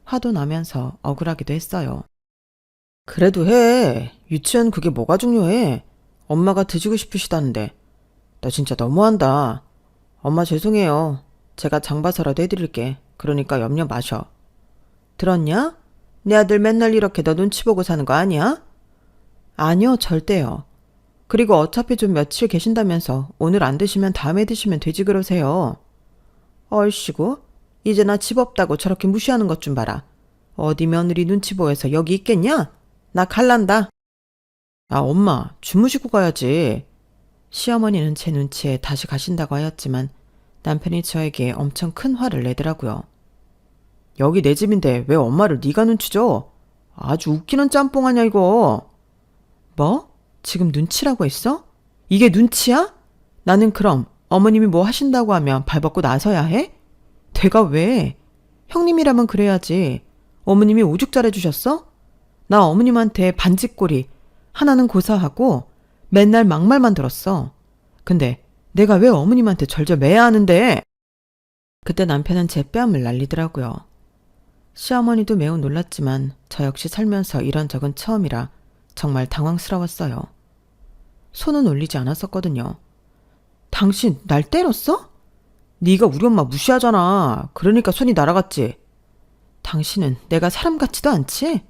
[SPEAKER 1] 화도 나면서 억울하기도 했어요. 그래도 해. 유치원 그게 뭐가 중요해. 엄마가 드시고 싶으시다는데. 너 진짜 너무한다. 엄마 죄송해요. 제가 장 봐서라도 해드릴게. 그러니까 염려 마셔. 들었냐? 내 아들 맨날 이렇게 너 눈치 보고 사는 거 아니야? 아니요, 절대요. 그리고 어차피 좀 며칠 계신다면서 오늘 안 드시면 다음에 드시면 되지 그러세요. 얼씨구, 이제 나 집 없다고 저렇게 무시하는 것 좀 봐라. 어디 며느리 눈치 보여서 여기 있겠냐? 나 갈란다. 아, 엄마, 주무시고 가야지. 시어머니는 제 눈치에 다시 가신다고 하였지만 남편이 저에게 엄청 큰 화를 내더라고요. 여기 내 집인데 왜 엄마를 네가 눈치 줘? 아주 웃기는 짬뽕 아냐 이거. 뭐? 지금 눈치라고 했어? 이게 눈치야? 나는 그럼 어머님이 뭐 하신다고 하면 발벗고 나서야 해? 내가 왜? 형님이라면 그래야지. 어머님이 오죽 잘해주셨어? 나 어머님한테 반짓꼬리 하나는 고사하고 맨날 막말만 들었어. 근데 내가 왜 어머님한테 절절매야 하는데? 그때 남편은 제 뺨을 날리더라고요. 시어머니도 매우 놀랐지만 저 역시 살면서 이런 적은 처음이라 정말 당황스러웠어요. 손은 올리지 않았었거든요. 당신 날 때렸어? 네가 우리 엄마 무시하잖아. 그러니까 손이 날아갔지. 당신은 내가 사람 같지도 않지?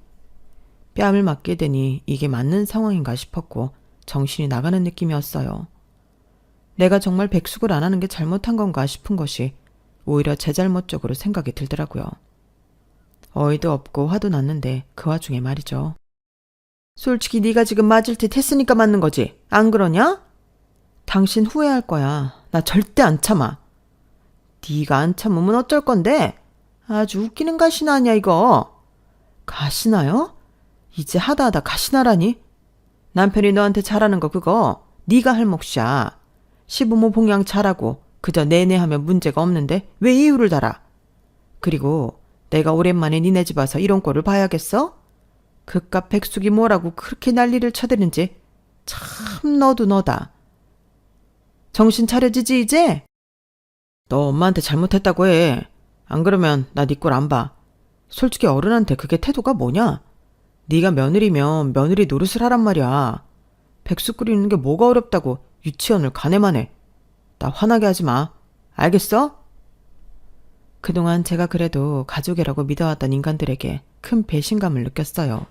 [SPEAKER 1] 뺨을 맞게 되니 이게 맞는 상황인가 싶었고 정신이 나가는 느낌이었어요. 내가 정말 백숙을 안 하는 게 잘못한 건가 싶은 것이 오히려 제 잘못 쪽으로 생각이 들더라고요. 어이도 없고 화도 났는데 그 와중에 말이죠. 솔직히 네가 지금 맞을 듯 했으니까 맞는 거지. 안 그러냐? 당신 후회할 거야. 나 절대 안 참아. 네가 안 참으면 어쩔 건데? 아주 웃기는 가시나 아니야 이거. 가시나요? 이제 하다하다 가시나라니? 남편이 너한테 잘하는 거 그거 네가 할 몫이야. 시부모 봉양 잘하고 그저 내내 하면 문제가 없는데 왜 이유를 달아? 그리고 내가 오랜만에 니네 집 와서 이런 꼴을 봐야겠어? 그깟 백숙이 뭐라고 그렇게 난리를 쳐대는지 참 너도 너다. 정신 차려지지 이제? 너 엄마한테 잘못했다고 해. 안 그러면 나 네 꼴 안 봐. 솔직히 어른한테 그게 태도가 뭐냐? 네가 며느리면 며느리 노릇을 하란 말이야. 백숙 끓이는 게 뭐가 어렵다고 유치원을 가네만 해. 나 화나게 하지 마. 알겠어? 그동안 제가 그래도 가족이라고 믿어왔던 인간들에게 큰 배신감을 느꼈어요.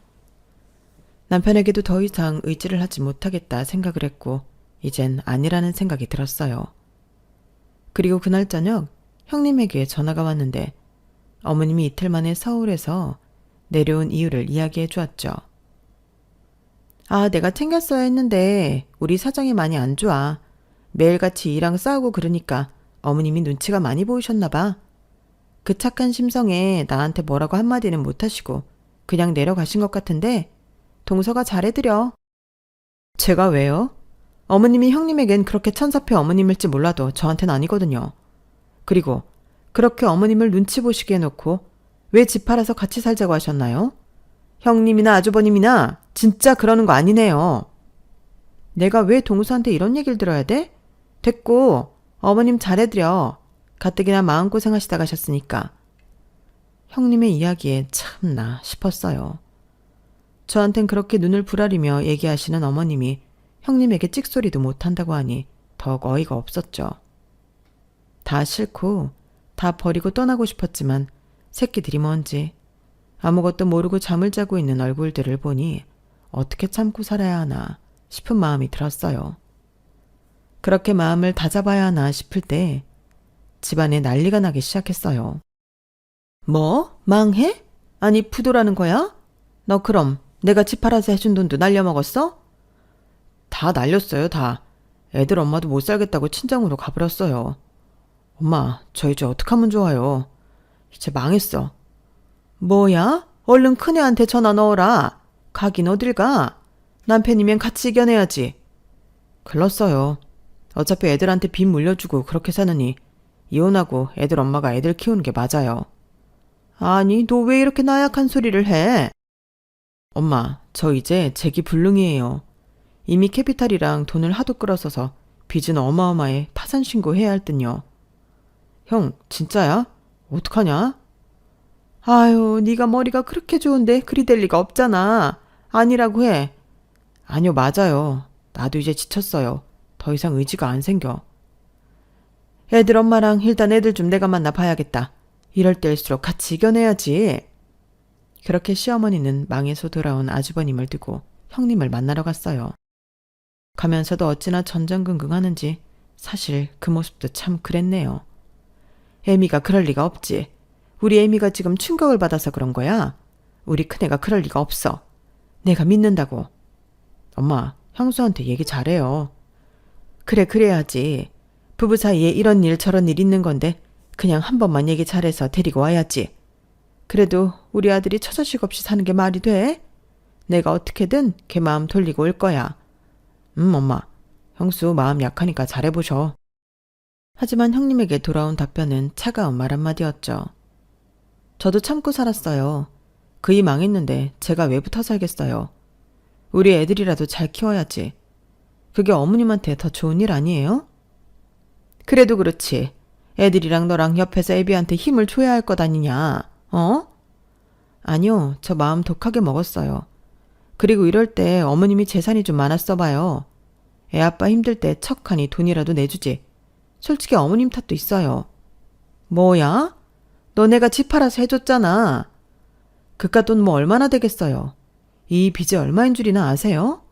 [SPEAKER 1] 남편에게도 더 이상 의지를 하지 못하겠다 생각을 했고 이젠 아니라는 생각이 들었어요. 그리고 그날 저녁 형님에게 전화가 왔는데 어머님이 이틀 만에 서울에서 내려온 이유를 이야기해 주었죠. 아, 내가 챙겼어야 했는데 우리 사정이 많이 안 좋아. 매일같이 이랑 싸우고 그러니까 어머님이 눈치가 많이 보이셨나 봐. 그 착한 심성에 나한테 뭐라고 한마디는 못하시고 그냥 내려가신 것 같은데 동서가 잘해드려. 제가 왜요? 어머님이 형님에겐 그렇게 천사표 어머님일지 몰라도 저한테는 아니거든요. 그리고 그렇게 어머님을 눈치 보시게 해놓고 왜 집 팔아서 같이 살자고 하셨나요? 형님이나 아주버님이나 진짜 그러는 거 아니네요. 내가 왜 동수한테 이런 얘기를 들어야 돼? 됐고 어머님 잘해드려. 가뜩이나 마음고생하시다 가셨으니까. 형님의 이야기에 참나 싶었어요. 저한텐 그렇게 눈을 부라리며 얘기하시는 어머님이 형님에게 찍소리도 못한다고 하니 더욱 어이가 없었죠. 다 싫고 다 버리고 떠나고 싶었지만 새끼들이 뭔지 아무것도 모르고 잠을 자고 있는 얼굴들을 보니 어떻게 참고 살아야 하나 싶은 마음이 들었어요. 그렇게 마음을 다잡아야 하나 싶을 때 집안에 난리가 나기 시작했어요. 뭐? 망해? 아니 부도라는 거야? 너 그럼 내가 집 팔아서 해준 돈도 날려먹었어? 다 날렸어요, 다. 애들 엄마도 못 살겠다고 친정으로 가버렸어요. 엄마, 저 이제 어떡하면 좋아요. 이제 망했어. 뭐야? 얼른 큰애한테 전화 넣어라. 가긴 어딜 가? 남편이면 같이 이겨내야지. 글렀어요. 어차피 애들한테 빚 물려주고 그렇게 사느니 이혼하고 애들 엄마가 애들 키우는 게 맞아요. 아니, 너 왜 이렇게 나약한 소리를 해? 엄마, 저 이제 재기 불능이에요. 이미 캐피탈이랑 돈을 하도 끌어서서 빚은 어마어마해 파산 신고해야 할 듯요. 형, 진짜야? 어떡하냐? 아유, 네가 머리가 그렇게 좋은데 그리 될 리가 없잖아. 아니라고 해. 아니요, 맞아요. 나도 이제 지쳤어요. 더 이상 의지가 안 생겨. 애들 엄마랑 일단 애들 좀 내가 만나 봐야겠다. 이럴 때일수록 같이 이겨내야지. 그렇게 시어머니는 망해서 돌아온 아주버님을 두고 형님을 만나러 갔어요. 가면서도 어찌나 전전긍긍하는지 사실 그 모습도 참 그랬네요. 애미가 그럴 리가 없지. 우리 애미가 지금 충격을 받아서 그런 거야. 우리 큰애가 그럴 리가 없어. 내가 믿는다고. 엄마, 형수한테 얘기 잘해요. 그래, 그래야지. 부부 사이에 이런 일 저런 일 있는 건데 그냥 한 번만 얘기 잘해서 데리고 와야지. 그래도 우리 아들이 처자식 없이 사는 게 말이 돼? 내가 어떻게든 걔 마음 돌리고 올 거야. 엄마. 형수 마음 약하니까 잘해보셔. 하지만 형님에게 돌아온 답변은 차가운 말 한마디였죠. 저도 참고 살았어요. 그이 망했는데 제가 왜 붙어 살겠어요. 우리 애들이라도 잘 키워야지. 그게 어머님한테 더 좋은 일 아니에요? 그래도 그렇지. 애들이랑 너랑 옆에서 애비한테 힘을 줘야 할 것 아니냐. 어? 아니요. 저 마음 독하게 먹었어요. 그리고 이럴 때 어머님이 재산이 좀 많았어 봐요. 애 아빠 힘들 때 척하니 돈이라도 내주지. 솔직히 어머님 탓도 있어요. 뭐야? 너네가 집 팔아서 해줬잖아. 그깟 돈 뭐 얼마나 되겠어요. 이 빚이 얼마인 줄이나 아세요?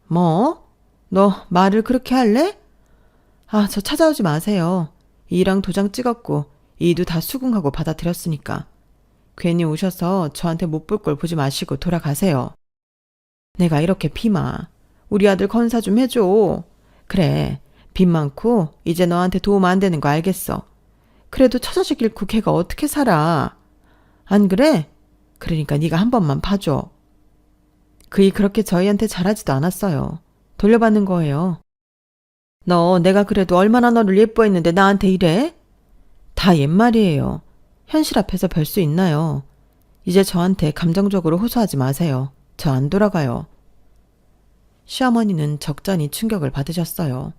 [SPEAKER 1] 뭐? 너 말을 그렇게 할래? 아, 저 찾아오지 마세요. 이랑 도장 찍었고 이도 다 수긍하고 받아들였으니까. 괜히 오셔서 저한테 못 볼 걸 보지 마시고 돌아가세요. 내가 이렇게 피마. 우리 아들 건사 좀 해줘. 그래, 빚 많고 이제 너한테 도움 안 되는 거 알겠어. 그래도 처자식 잃고 걔가 어떻게 살아. 안 그래? 그러니까 네가 한 번만 봐줘. 그이 그렇게 저희한테 잘하지도 않았어요. 돌려받는 거예요. 너 내가 그래도 얼마나 너를 예뻐했는데 나한테 이래? 다 옛말이에요. 현실 앞에서 별 수 있나요? 이제 저한테 감정적으로 호소하지 마세요. 저 안 돌아가요. 시어머니는 적잖이 충격을 받으셨어요.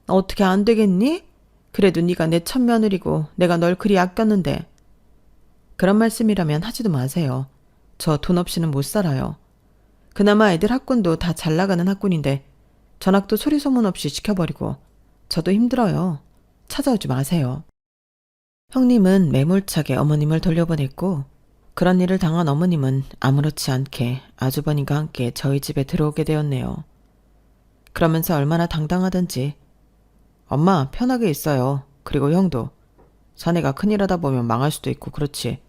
[SPEAKER 1] 어떻게 안 되겠니? 그래도 네가 내 첫며느리고 내가 널 그리 아꼈는데. 그런 말씀이라면 하지도 마세요. 저 돈 없이는 못 살아요. 그나마 애들 학군도 다 잘 나가는 학군인데 전학도 소리 소문 없이 시켜버리고 저도 힘들어요. 찾아오지 마세요. 형님은 매몰차게 어머님을 돌려보냈고 그런 일을 당한 어머님은 아무렇지 않게 아주버님과 함께 저희 집에 들어오게 되었네요. 그러면서 얼마나 당당하던지 엄마 편하게 있어요. 그리고 형도. 사내가 큰일 하다 보면 망할 수도 있고 그렇지.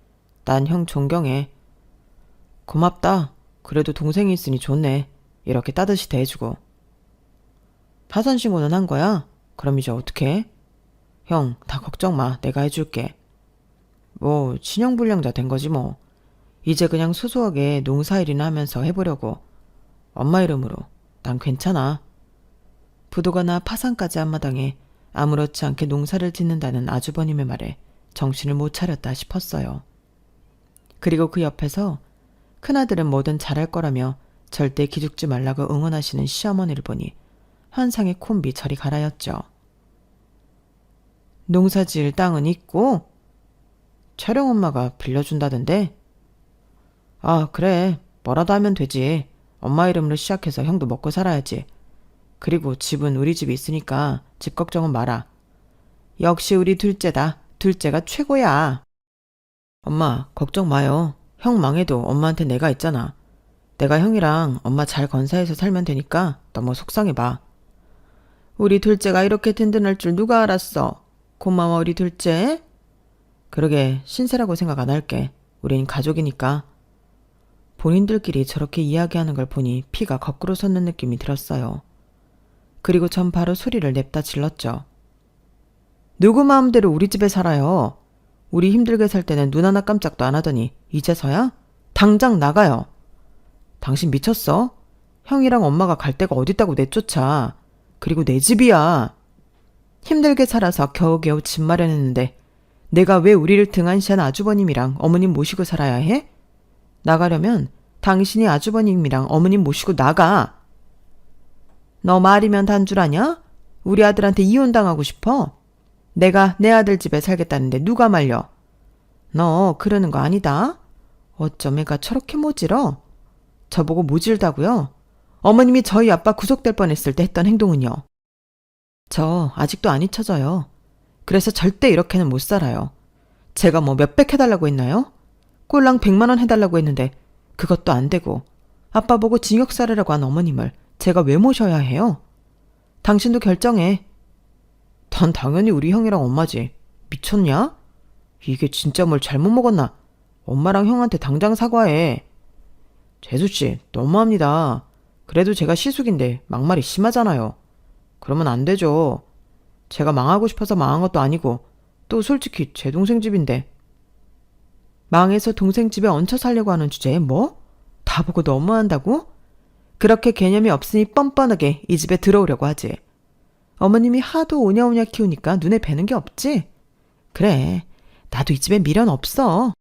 [SPEAKER 1] 난 형 존경해. 고맙다. 그래도 동생이 있으니 좋네. 이렇게 따뜻이 대해주고. 파산 신고는 한 거야? 그럼 이제 어떡해? 형, 다 걱정 마. 내가 해줄게. 뭐 신용불량자 된 거지 뭐. 이제 그냥 소소하게 농사일이나 하면서 해보려고. 엄마 이름으로. 난 괜찮아. 부도가 나 파산까지 한 마당에 아무렇지 않게 농사를 짓는다는 아주버님의 말에 정신을 못 차렸다 싶었어요. 그리고 그 옆에서 큰아들은 뭐든 잘할 거라며 절대 기죽지 말라고 응원하시는 시어머니를 보니 환상의 콤비 저리 가라였죠. 농사 지을 땅은 있고 촬영 엄마가 빌려준다던데. 아, 그래. 뭐라도 하면 되지. 엄마 이름으로 시작해서 형도 먹고 살아야지. 그리고 집은 우리 집이 있으니까 집 걱정은 마라. 역시 우리 둘째다. 둘째가 최고야. 엄마, 걱정 마요. 형 망해도 엄마한테 내가 있잖아. 내가 형이랑 엄마 잘 건사해서 살면 되니까 너무 속상해 봐. 우리 둘째가 이렇게 든든할 줄 누가 알았어. 고마워, 우리 둘째. 그러게, 신세라고 생각 안 할게. 우린 가족이니까. 본인들끼리 저렇게 이야기하는 걸 보니 피가 거꾸로 솟는 느낌이 들었어요. 그리고 전 바로 소리를 냅다 질렀죠. 누구 마음대로 우리 집에 살아요. 우리 힘들게 살 때는 눈 하나 깜짝도 안 하더니 이제서야? 당장 나가요. 당신 미쳤어? 형이랑 엄마가 갈 데가 어딨다고 내쫓아. 그리고 내 집이야. 힘들게 살아서 겨우겨우 집 마련했는데 내가 왜 우리를 등한시한 아주버님이랑 어머님 모시고 살아야 해? 나가려면 당신이 아주버님이랑 어머님 모시고 나가. 너 말이면 단 줄 아냐? 우리 아들한테 이혼당하고 싶어? 내가 내 아들 집에 살겠다는데 누가 말려? 너 그러는 거 아니다. 어쩜 애가 저렇게 모질어? 저보고 모질다고요? 어머님이 저희 아빠 구속될 뻔했을 때 했던 행동은요? 저 아직도 안 잊혀져요. 그래서 절대 이렇게는 못 살아요. 제가 뭐 몇백 해달라고 했나요? 꼴랑 100만 원 해달라고 했는데 그것도 안 되고 아빠 보고 징역 살으라고 한 어머님을 제가 왜 모셔야 해요? 당신도 결정해. 난 당연히 우리 형이랑 엄마지. 미쳤냐? 이게 진짜 뭘 잘못 먹었나? 엄마랑 형한테 당장 사과해. 재수씨, 너무합니다. 그래도 제가 시숙인데 막말이 심하잖아요. 그러면 안 되죠. 제가 망하고 싶어서 망한 것도 아니고 또 솔직히 제 동생 집인데. 망해서 동생 집에 얹혀 살려고 하는 주제에 뭐? 다 보고 너무한다고? 그렇게 개념이 없으니 뻔뻔하게 이 집에 들어오려고 하지. 어머님이 하도 오냐오냐 키우니까 눈에 뵈는 게 없지? 그래, 나도 이 집에 미련 없어.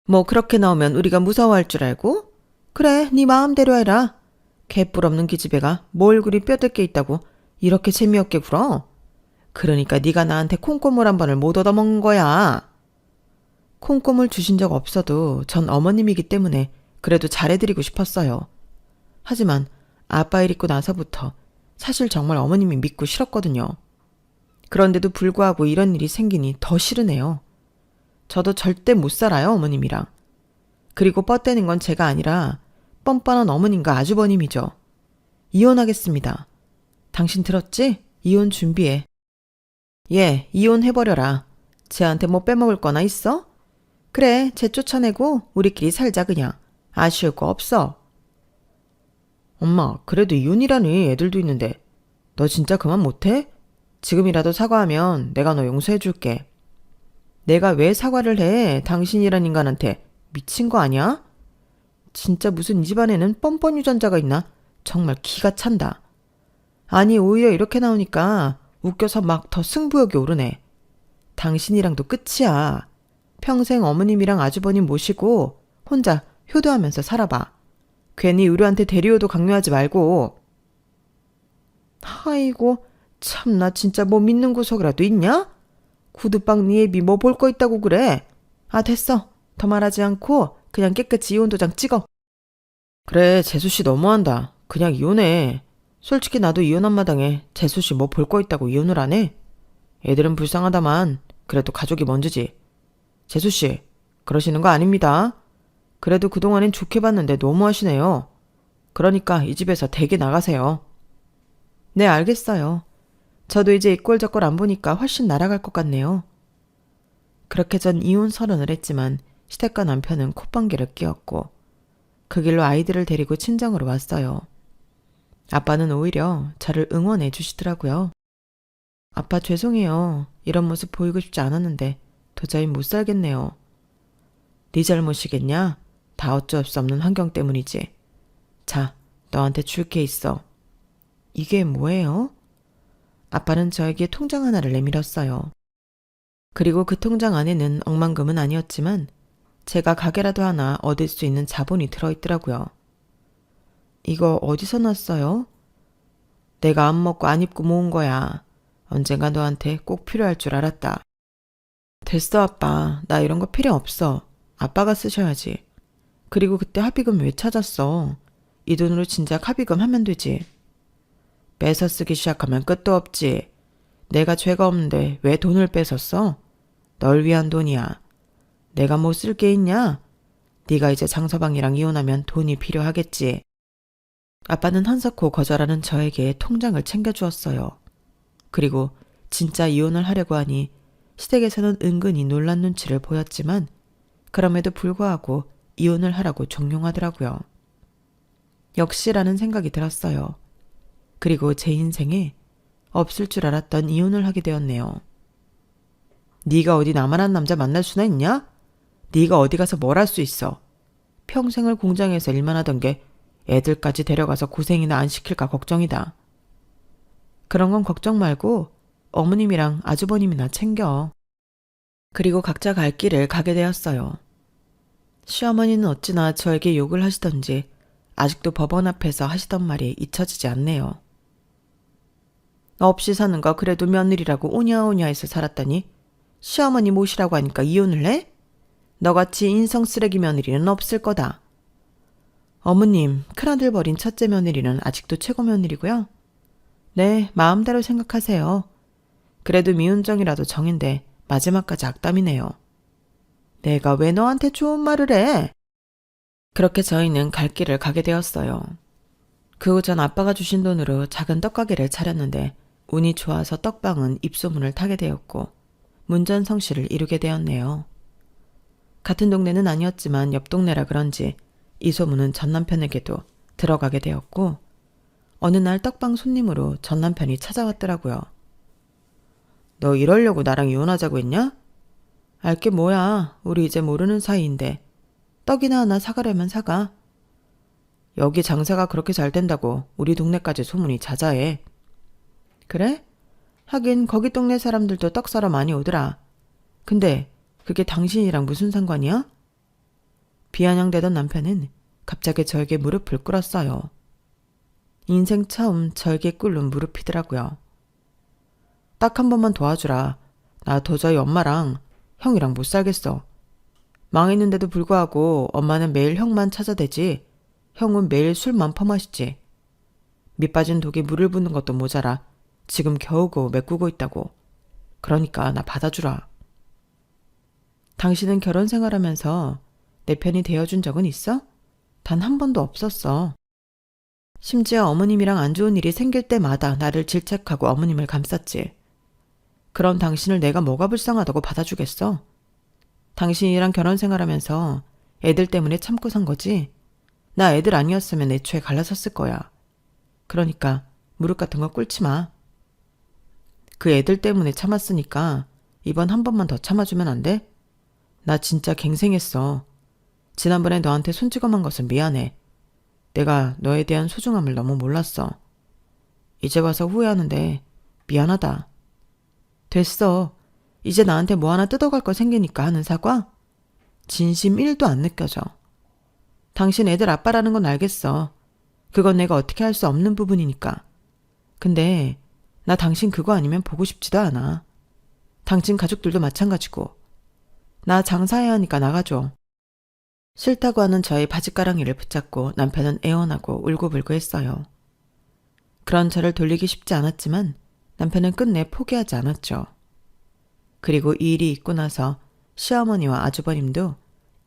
[SPEAKER 1] 뭐 그렇게 나오면 우리가 무서워할 줄 알고? 그래, 네 마음대로 해라. 개뿔 없는 기집애가 뭘 그리 뼈들게 있다고 이렇게 재미없게 굴어? 그러니까 네가 나한테 콩고물 한 번을 못 얻어먹는 거야. 콩고물 주신 적 없어도 전 어머님이기 때문에 그래도 잘해드리고 싶었어요. 하지만 아빠 일 있고 나서부터 사실 정말 어머님이 믿고 싫었거든요. 그런데도 불구하고 이런 일이 생기니 더 싫으네요. 저도 절대 못 살아요, 어머님이랑. 그리고 뻗대는 건 제가 아니라 뻔뻔한 어머님과 아주버님이죠. 이혼하겠습니다. 당신 들었지? 이혼 준비해. 예, 이혼해버려라. 쟤한테 뭐 빼먹을 거나 있어? 그래, 쟤 쫓아내고 우리끼리 살자 그냥. 아쉬울 거 없어. 엄마, 그래도 이혼이라니 애들도 있는데 너 진짜 그만 못해? 지금이라도 사과하면 내가 너 용서해줄게. 내가 왜 사과를 해? 당신이란 인간한테. 미친 거 아니야? 진짜 무슨 이 집안에는 뻔뻔 유전자가 있나? 정말 기가 찬다. 아니, 오히려 이렇게 나오니까 웃겨서 막 더 승부욕이 오르네. 당신이랑도 끝이야. 평생 어머님이랑 아주버님 모시고 혼자 효도하면서 살아봐. 괜히 의료한테 데리오도 강요하지 말고. 아이고, 참 나 진짜 뭐 믿는 구석이라도 있냐? 구두방 네 애비 뭐 볼 거 있다고 그래. 아, 됐어. 더 말하지 않고 그냥 깨끗이 이혼 도장 찍어. 그래, 재수씨 너무한다. 그냥 이혼해. 솔직히 나도 이혼한 마당에 재수씨 뭐 볼 거 있다고 이혼을 안 해? 애들은 불쌍하다만 그래도 가족이 먼저지. 재수씨, 그러시는 거 아닙니다. 그래도 그동안엔 좋게 봤는데 너무하시네요. 그러니까 이 집에서 대게 나가세요. 네, 알겠어요. 저도 이제 이꼴저꼴 안 보니까 훨씬 날아갈 것 같네요. 그렇게 전 이혼 선언을 했지만 시댁과 남편은 콧방귀를 뀌었고 그 길로 아이들을 데리고 친정으로 왔어요. 아빠는 오히려 저를 응원해 주시더라고요. 아빠 죄송해요. 이런 모습 보이고 싶지 않았는데 도저히 못 살겠네요. 네 잘못이겠냐? 다 어쩔 수 없는 환경 때문이지. 자, 너한테 줄 게 있어. 이게 뭐예요? 아빠는 저에게 통장 하나를 내밀었어요. 그리고 그 통장 안에는 억만금은 아니었지만 제가 가게라도 하나 얻을 수 있는 자본이 들어있더라고요. 이거 어디서 났어요? 내가 안 먹고 안 입고 모은 거야. 언젠가 너한테 꼭 필요할 줄 알았다. 됐어, 아빠. 나 이런 거 필요 없어. 아빠가 쓰셔야지. 그리고 그때 합의금 왜 찾았어? 이 돈으로 진작 합의금 하면 되지. 뺏어 쓰기 시작하면 끝도 없지. 내가 죄가 없는데 왜 돈을 뺏었어? 널 위한 돈이야. 내가 뭐 쓸 게 있냐? 네가 이제 장서방이랑 이혼하면 돈이 필요하겠지. 아빠는 한사코 거절하는 저에게 통장을 챙겨주었어요. 그리고 진짜 이혼을 하려고 하니 시댁에서는 은근히 놀란 눈치를 보였지만 그럼에도 불구하고 이혼을 하라고 종용하더라고요. 역시라는 생각이 들었어요. 그리고 제 인생에 없을 줄 알았던 이혼을 하게 되었네요. 네가 어디 나만한 남자 만날 수나 있냐? 네가 어디 가서 뭘 할 수 있어? 평생을 공장에서 일만 하던 게 애들까지 데려가서 고생이나 안 시킬까 걱정이다. 그런 건 걱정 말고 어머님이랑 아주버님이나 챙겨. 그리고 각자 갈 길을 가게 되었어요. 시어머니는 어찌나 저에게 욕을 하시던지 아직도 법원 앞에서 하시던 말이 잊혀지지 않네요. 없이 사는 거 그래도 며느리라고 오냐오냐해서 살았더니 시어머니 모시라고 하니까 이혼을 해? 너같이 인성 쓰레기 며느리는 없을 거다. 어머님, 큰아들 버린 첫째 며느리는 아직도 최고 며느리고요. 네, 마음대로 생각하세요. 그래도 미운정이라도 정인데 마지막까지 악담이네요. 내가 왜 너한테 좋은 말을 해? 그렇게 저희는 갈 길을 가게 되었어요. 그 후 전 아빠가 주신 돈으로 작은 떡가게를 차렸는데 운이 좋아서 떡방은 입소문을 타게 되었고 문전성시를 이루게 되었네요. 같은 동네는 아니었지만 옆 동네라 그런지 이 소문은 전 남편에게도 들어가게 되었고 어느 날 떡방 손님으로 전 남편이 찾아왔더라고요. 너 이러려고 나랑 이혼하자고 했냐? 알게 뭐야. 우리 이제 모르는 사이인데 떡이나 하나 사가려면 사가. 여기 장사가 그렇게 잘 된다고 우리 동네까지 소문이 자자해. 그래? 하긴 거기 동네 사람들도 떡 사러 많이 오더라. 근데 그게 당신이랑 무슨 상관이야? 비아냥대던 남편은 갑자기 저에게 무릎을 꿇었어요. 인생 처음 저에게 꿇는 무릎이더라고요. 딱 한 번만 도와주라. 나 도저히 엄마랑 형이랑 못 살겠어. 망했는데도 불구하고 엄마는 매일 형만 찾아대지 형은 매일 술만 퍼마시지. 밑빠진 독에 물을 붓는 것도 모자라 지금 겨우겨우 메꾸고 있다고. 그러니까 나 받아주라. 당신은 결혼 생활하면서 내 편이 되어준 적은 있어? 단 한 번도 없었어. 심지어 어머님이랑 안 좋은 일이 생길 때마다 나를 질책하고 어머님을 감쌌지. 그럼 당신을 내가 뭐가 불쌍하다고 받아주겠어? 당신이랑 결혼 생활하면서 애들 때문에 참고 산 거지? 나 애들 아니었으면 애초에 갈라섰을 거야. 그러니까 무릎 같은 거 꿇지 마. 그 애들 때문에 참았으니까 이번 한 번만 더 참아주면 안 돼? 나 진짜 갱생했어. 지난번에 너한테 손찌검한 것은 미안해. 내가 너에 대한 소중함을 너무 몰랐어. 이제 와서 후회하는데 미안하다. 됐어. 이제 나한테 뭐 하나 뜯어갈 거 생기니까 하는 사과? 진심 1도 안 느껴져. 당신 애들 아빠라는 건 알겠어. 그건 내가 어떻게 할 수 없는 부분이니까. 근데 나 당신 그거 아니면 보고 싶지도 않아. 당신 가족들도 마찬가지고. 나 장사해야 하니까 나가줘. 싫다고 하는 저의 바지가랑이를 붙잡고 남편은 애원하고 울고불고 했어요. 그런 저를 돌리기 쉽지 않았지만 남편은 끝내 포기하지 않았죠. 그리고 이 일이 있고 나서 시어머니와 아주버님도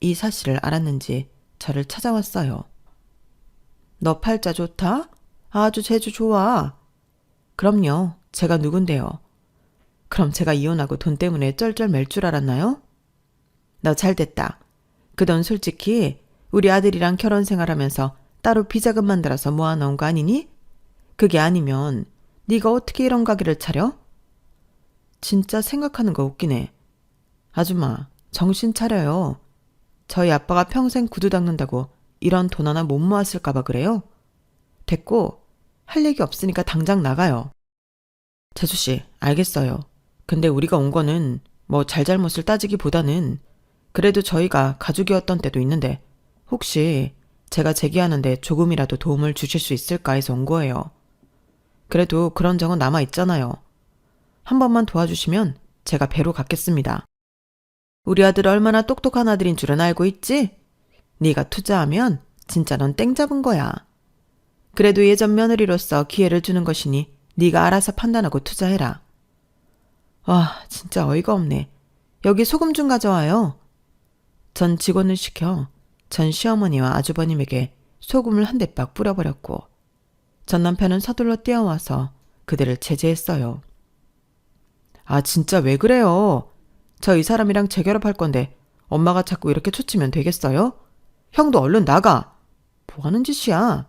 [SPEAKER 1] 이 사실을 알았는지 저를 찾아왔어요. 너 팔자 좋다? 아주 재주 좋아. 그럼요. 제가 누군데요. 그럼 제가 이혼하고 돈 때문에 쩔쩔 맬 줄 알았나요? 너 잘됐다. 그 돈 솔직히 우리 아들이랑 결혼 생활하면서 따로 비자금 만들어서 모아놓은 거 아니니? 그게 아니면 네가 어떻게 이런 가게를 차려? 진짜 생각하는 거 웃기네. 아줌마, 정신 차려요. 저희 아빠가 평생 구두 닦는다고 이런 돈 하나 못 모았을까 봐 그래요? 됐고, 할 얘기 없으니까 당장 나가요. 재수씨, 알겠어요. 근데 우리가 온 거는 뭐 잘잘못을 따지기보다는 그래도 저희가 가족이었던 때도 있는데 혹시 제가 제기하는데 조금이라도 도움을 주실 수 있을까 해서 온 거예요. 그래도 그런 적은 남아 있잖아요. 한 번만 도와주시면 제가 배로 갚겠습니다. 우리 아들 얼마나 똑똑한 아들인 줄은 알고 있지? 네가 투자하면 진짜 넌 땡 잡은 거야. 그래도 예전 며느리로서 기회를 주는 것이니 네가 알아서 판단하고 투자해라. 와, 진짜 어이가 없네. 여기 소금 좀 가져와요. 전 직원을 시켜 전 시어머니와 아주버님에게 소금을 한 대박 뿌려버렸고 전 남편은 서둘러 뛰어와서 그들을 제재했어요. 아, 진짜 왜 그래요? 저 이 사람이랑 재결합할 건데 엄마가 자꾸 이렇게 초치면 되겠어요? 형도 얼른 나가. 뭐 하는 짓이야?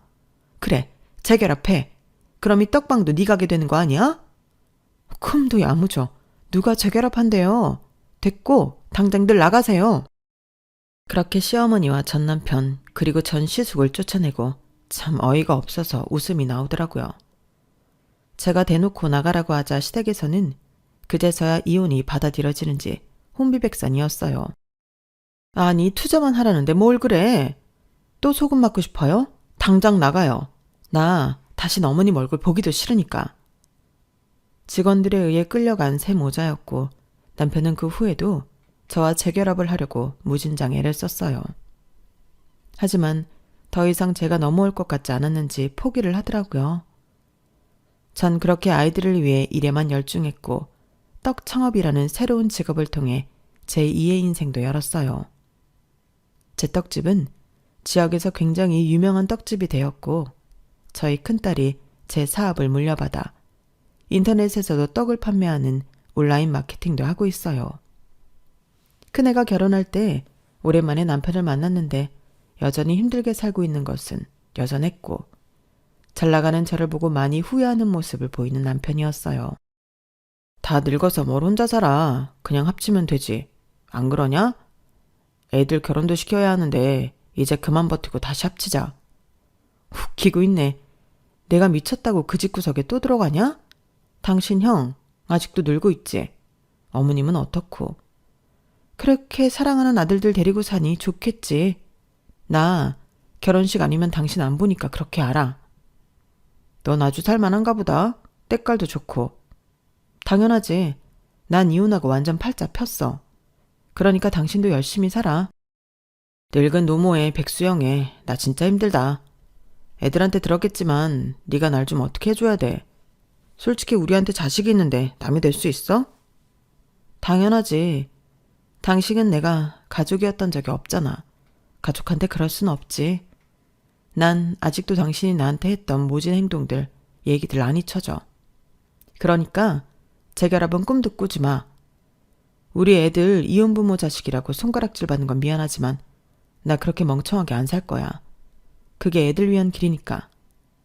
[SPEAKER 1] 그래, 재결합해. 그럼 이 떡방도 네 가게 되는 거 아니야? 쿰도 야무져. 누가 재결합한대요. 됐고 당장들 나가세요. 그렇게 시어머니와 전 남편 그리고 전 시숙을 쫓아내고 참 어이가 없어서 웃음이 나오더라고요. 제가 대놓고 나가라고 하자 시댁에서는 그제서야 이혼이 받아들여지는지 혼비백산이었어요. 아니, 투자만 하라는데 뭘 그래? 또 소금 맞고 싶어요? 당장 나가요. 나 다신 어머님 얼굴 보기도 싫으니까. 직원들에 의해 끌려간 새 모자였고 남편은 그 후에도 저와 재결합을 하려고 무진장 애를 썼어요. 하지만 더 이상 제가 넘어올 것 같지 않았는지 포기를 하더라고요. 전 그렇게 아이들을 위해 일에만 열중했고 떡 창업이라는 새로운 직업을 통해 제 2의 인생도 열었어요. 제 떡집은 지역에서 굉장히 유명한 떡집이 되었고 저희 큰딸이 제 사업을 물려받아 인터넷에서도 떡을 판매하는 온라인 마케팅도 하고 있어요. 큰애가 결혼할 때 오랜만에 남편을 만났는데 여전히 힘들게 살고 있는 것은 여전했고 잘 나가는 저를 보고 많이 후회하는 모습을 보이는 남편이었어요. 다 늙어서 뭘 혼자 살아. 그냥 합치면 되지. 안 그러냐? 애들 결혼도 시켜야 하는데 이제 그만 버티고 다시 합치자. 웃기고 있네. 내가 미쳤다고 그 집구석에 또 들어가냐? 당신 형 아직도 늙고 있지. 어머님은 어떻고. 그렇게 사랑하는 아들들 데리고 사니 좋겠지. 나 결혼식 아니면 당신 안 보니까 그렇게 알아. 넌 아주 살만한가 보다. 때깔도 좋고. 당연하지. 난 이혼하고 완전 팔자 폈어. 그러니까 당신도 열심히 살아. 늙은 노모의 백수영애, 나 진짜 힘들다. 애들한테 들었겠지만 네가 날 좀 어떻게 해줘야 돼. 솔직히 우리한테 자식이 있는데 남이 될 수 있어? 당연하지. 당신은 내가 가족이었던 적이 없잖아. 가족한테 그럴 순 없지. 난 아직도 당신이 나한테 했던 모진 행동들, 얘기들 안 잊혀져. 그러니까 재결합은 꿈도 꾸지 마. 우리 애들 이혼부모 자식이라고 손가락질 받는 건 미안하지만 나 그렇게 멍청하게 안 살 거야. 그게 애들 위한 길이니까.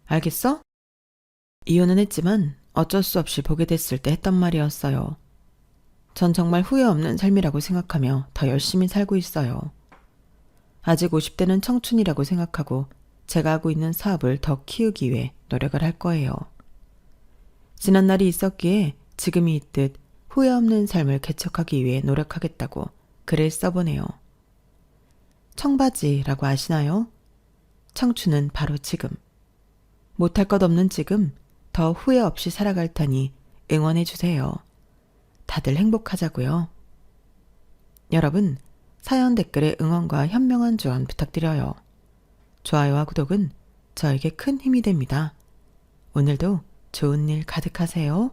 [SPEAKER 1] 알겠어? 이혼은 했지만 어쩔 수 없이 보게 됐을 때 했던 말이었어요. 전 정말 후회 없는 삶이라고 생각하며 더 열심히 살고 있어요. 아직 50대는 청춘이라고 생각하고 제가 하고 있는 사업을 더 키우기 위해 노력을 할 거예요. 지난 날이 있었기에 지금이 있듯 후회 없는 삶을 개척하기 위해 노력하겠다고 글을 써보네요. 청바지라고 아시나요? 청춘은 바로 지금. 못할 것 없는 지금 더 후회 없이 살아갈 테니 응원해주세요. 다들 행복하자고요. 여러분, 사연 댓글에 응원과 현명한 조언 부탁드려요. 좋아요와 구독은 저에게 큰 힘이 됩니다. 오늘도 좋은 일 가득하세요.